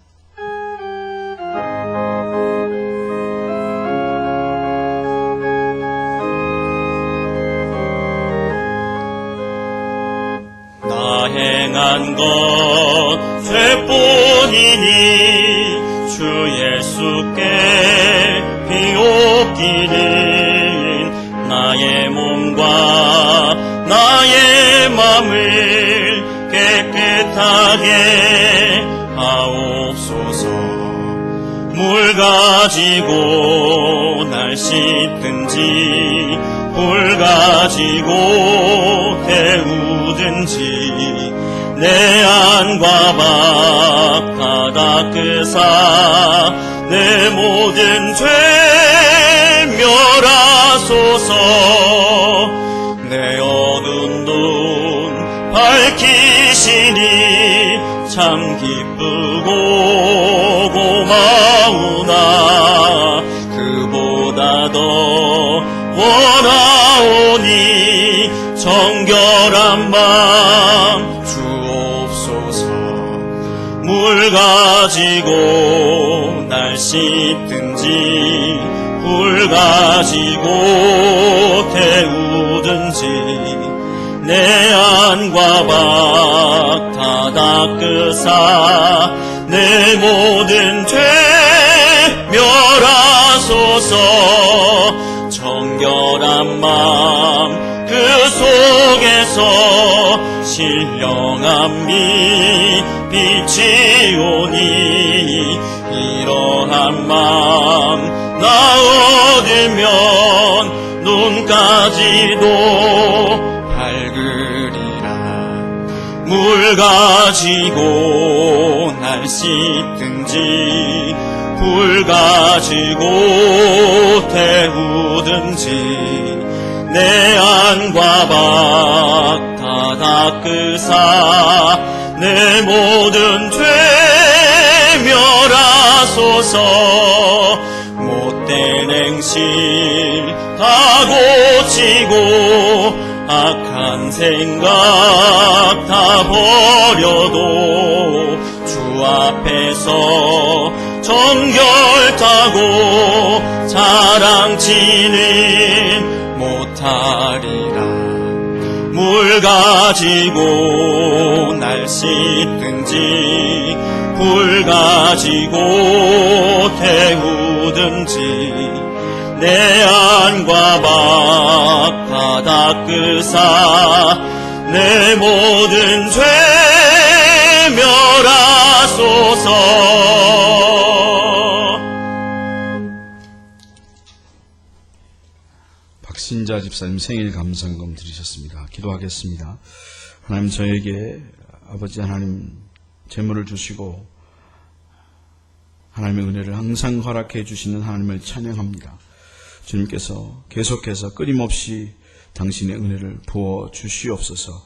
나 행한 것 죄뿐이니 주 예수께 비옵기는 나의 몸과 나의 맘을 깨끗하게 하옵소서. 물 가지고 날 씻든지 불 가지고 태우든지 내 안과 밖 다 닦으사 내 모든 죄 멸하소서. 내 어두운 눈 밝히시니 참 기쁘고 고마우나 그보다 더 원하오니 정결한 맘 주옵소서. 물 가지고 날 씻든지 불 가지고 태우든지 내 안과 밖 다 닦으사 내 모든 죄 멸하소서. 정결한 맘 그 속에서 신령한 미 빛이 오니 이러한 맘 나 얻으면 눈까지도 밝으리라. 물 가지고 날 씻든지 불 가지고 태우든지 내 안과 밖 다 닦으사 내 모든 죄 멸하소서. 못된 행실 다 고치고 악한 생각 다 버려도 주 앞에서 정결타고 자랑치는 못하리라. 물 가지고 날 씻든지 불 가지고 태우든지 내 안과 밖 다 닦으사 내 모든 죄 멸하소서. 박신자 집사님 생일 감상금 드리셨습니다. 기도하겠습니다. 하나님, 저에게 아버지 하나님 재물을 주시고 하나님의 은혜를 항상 허락해 주시는 하나님을 찬양합니다. 주님께서 계속해서 끊임없이 당신의 은혜를 부어 주시옵소서.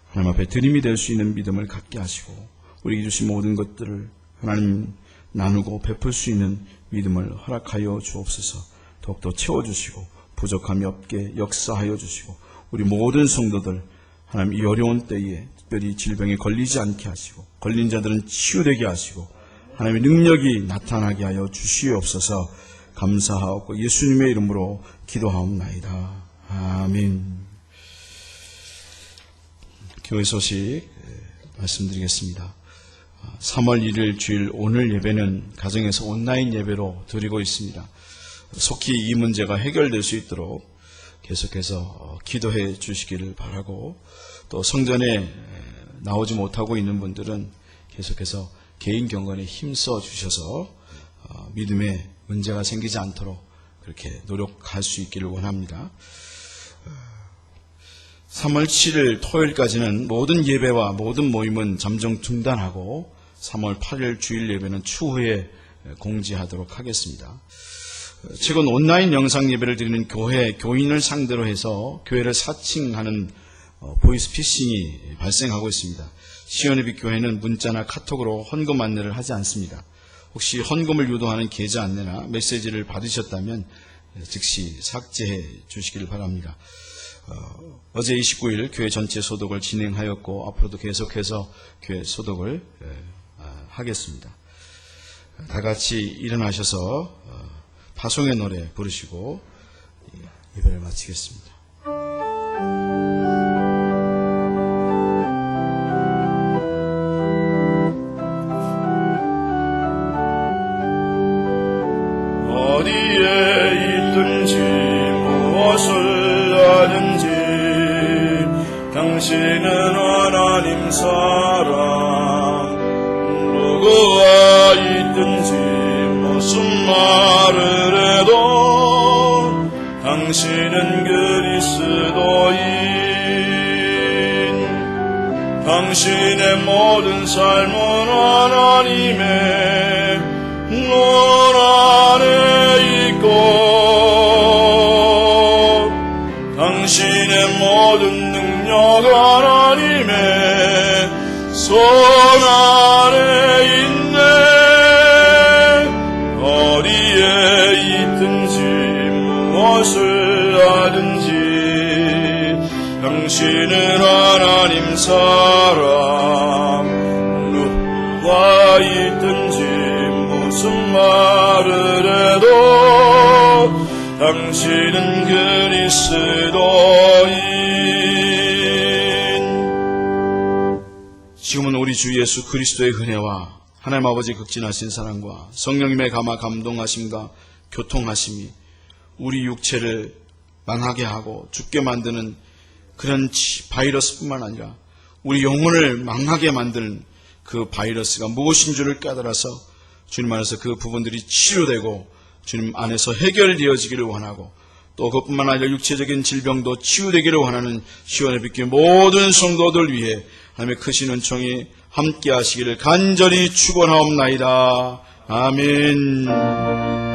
하나님 앞에 드림이 될 수 있는 믿음을 갖게 하시고 우리에게 주신 모든 것들을 하나님 나누고 베풀 수 있는 믿음을 허락하여 주옵소서. 더욱더 채워주시고 부족함이 없게 역사하여 주시고 우리 모든 성도들 하나님 이 어려운 때에 특별히 질병에 걸리지 않게 하시고 걸린 자들은 치유되게 하시고 하나님의 능력이 나타나게 하여 주시옵소서. 감사하옵고 예수님의 이름으로 기도하옵나이다. 아멘. 교회 소식 말씀드리겠습니다. 3월 1일 주일 오늘 예배는 가정에서 온라인 예배로 드리고 있습니다. 속히 이 문제가 해결될 수 있도록 계속해서 기도해 주시기를 바라고, 또 성전에 나오지 못하고 있는 분들은 계속해서 개인 경건에 힘써 주셔서 믿음에 문제가 생기지 않도록 그렇게 노력할 수 있기를 원합니다. 3월 7일 토요일까지는 모든 예배와 모든 모임은 잠정 중단하고 3월 8일 주일 예배는 추후에 공지하도록 하겠습니다. 최근 온라인 영상 예배를 드리는 교인을 상대로 해서 교회를 사칭하는 보이스피싱이 발생하고 있습니다. 시온예빛 교회는 문자나 카톡으로 헌금 안내를 하지 않습니다. 혹시 헌금을 유도하는 계좌 안내나 메시지를 받으셨다면 즉시 삭제해 주시기를 바랍니다. 어제 29일 교회 전체 소독을 진행하였고 앞으로도 계속해서 교회 소독을 하겠습니다. 다 같이 일어나셔서 파송의 노래 부르시고 예배를 마치겠습니다. 어디에 있든지 무엇을 하든지 당신은 하나님 사랑. 누구와 있든지 무슨 무슨 말을 해도 당신은 그리스도인 당신의 모든 삶은 하나님의 눈 안에 있고 당신의 모든 능력 하나님의 손 안에 있네 어디에 있든지 무엇을 하든지 당신은 하나님 사람 누가 있든지 무슨 말을 해도 당신은 그리스도인 지금은 우리 주 예수 그리스도의 은혜와 하나님 아버지 극진하신 사랑과 성령님의 감화 감동하심과 교통하심이 우리 육체를 망하게 하고 죽게 만드는 그런 바이러스뿐만 아니라 우리 영혼을 망하게 만드는 그 바이러스가 무엇인 줄을 깨달아서 주님 안에서 그 부분들이 치유되고 주님 안에서 해결되어지기를 원하고 또 그뿐만 아니라 육체적인 질병도 치유되기를 원하는 시온의 빛교회 모든 성도들 위해 하나님의 크신 은총이 함께 하시기를 간절히 축원하옵나이다. 아멘.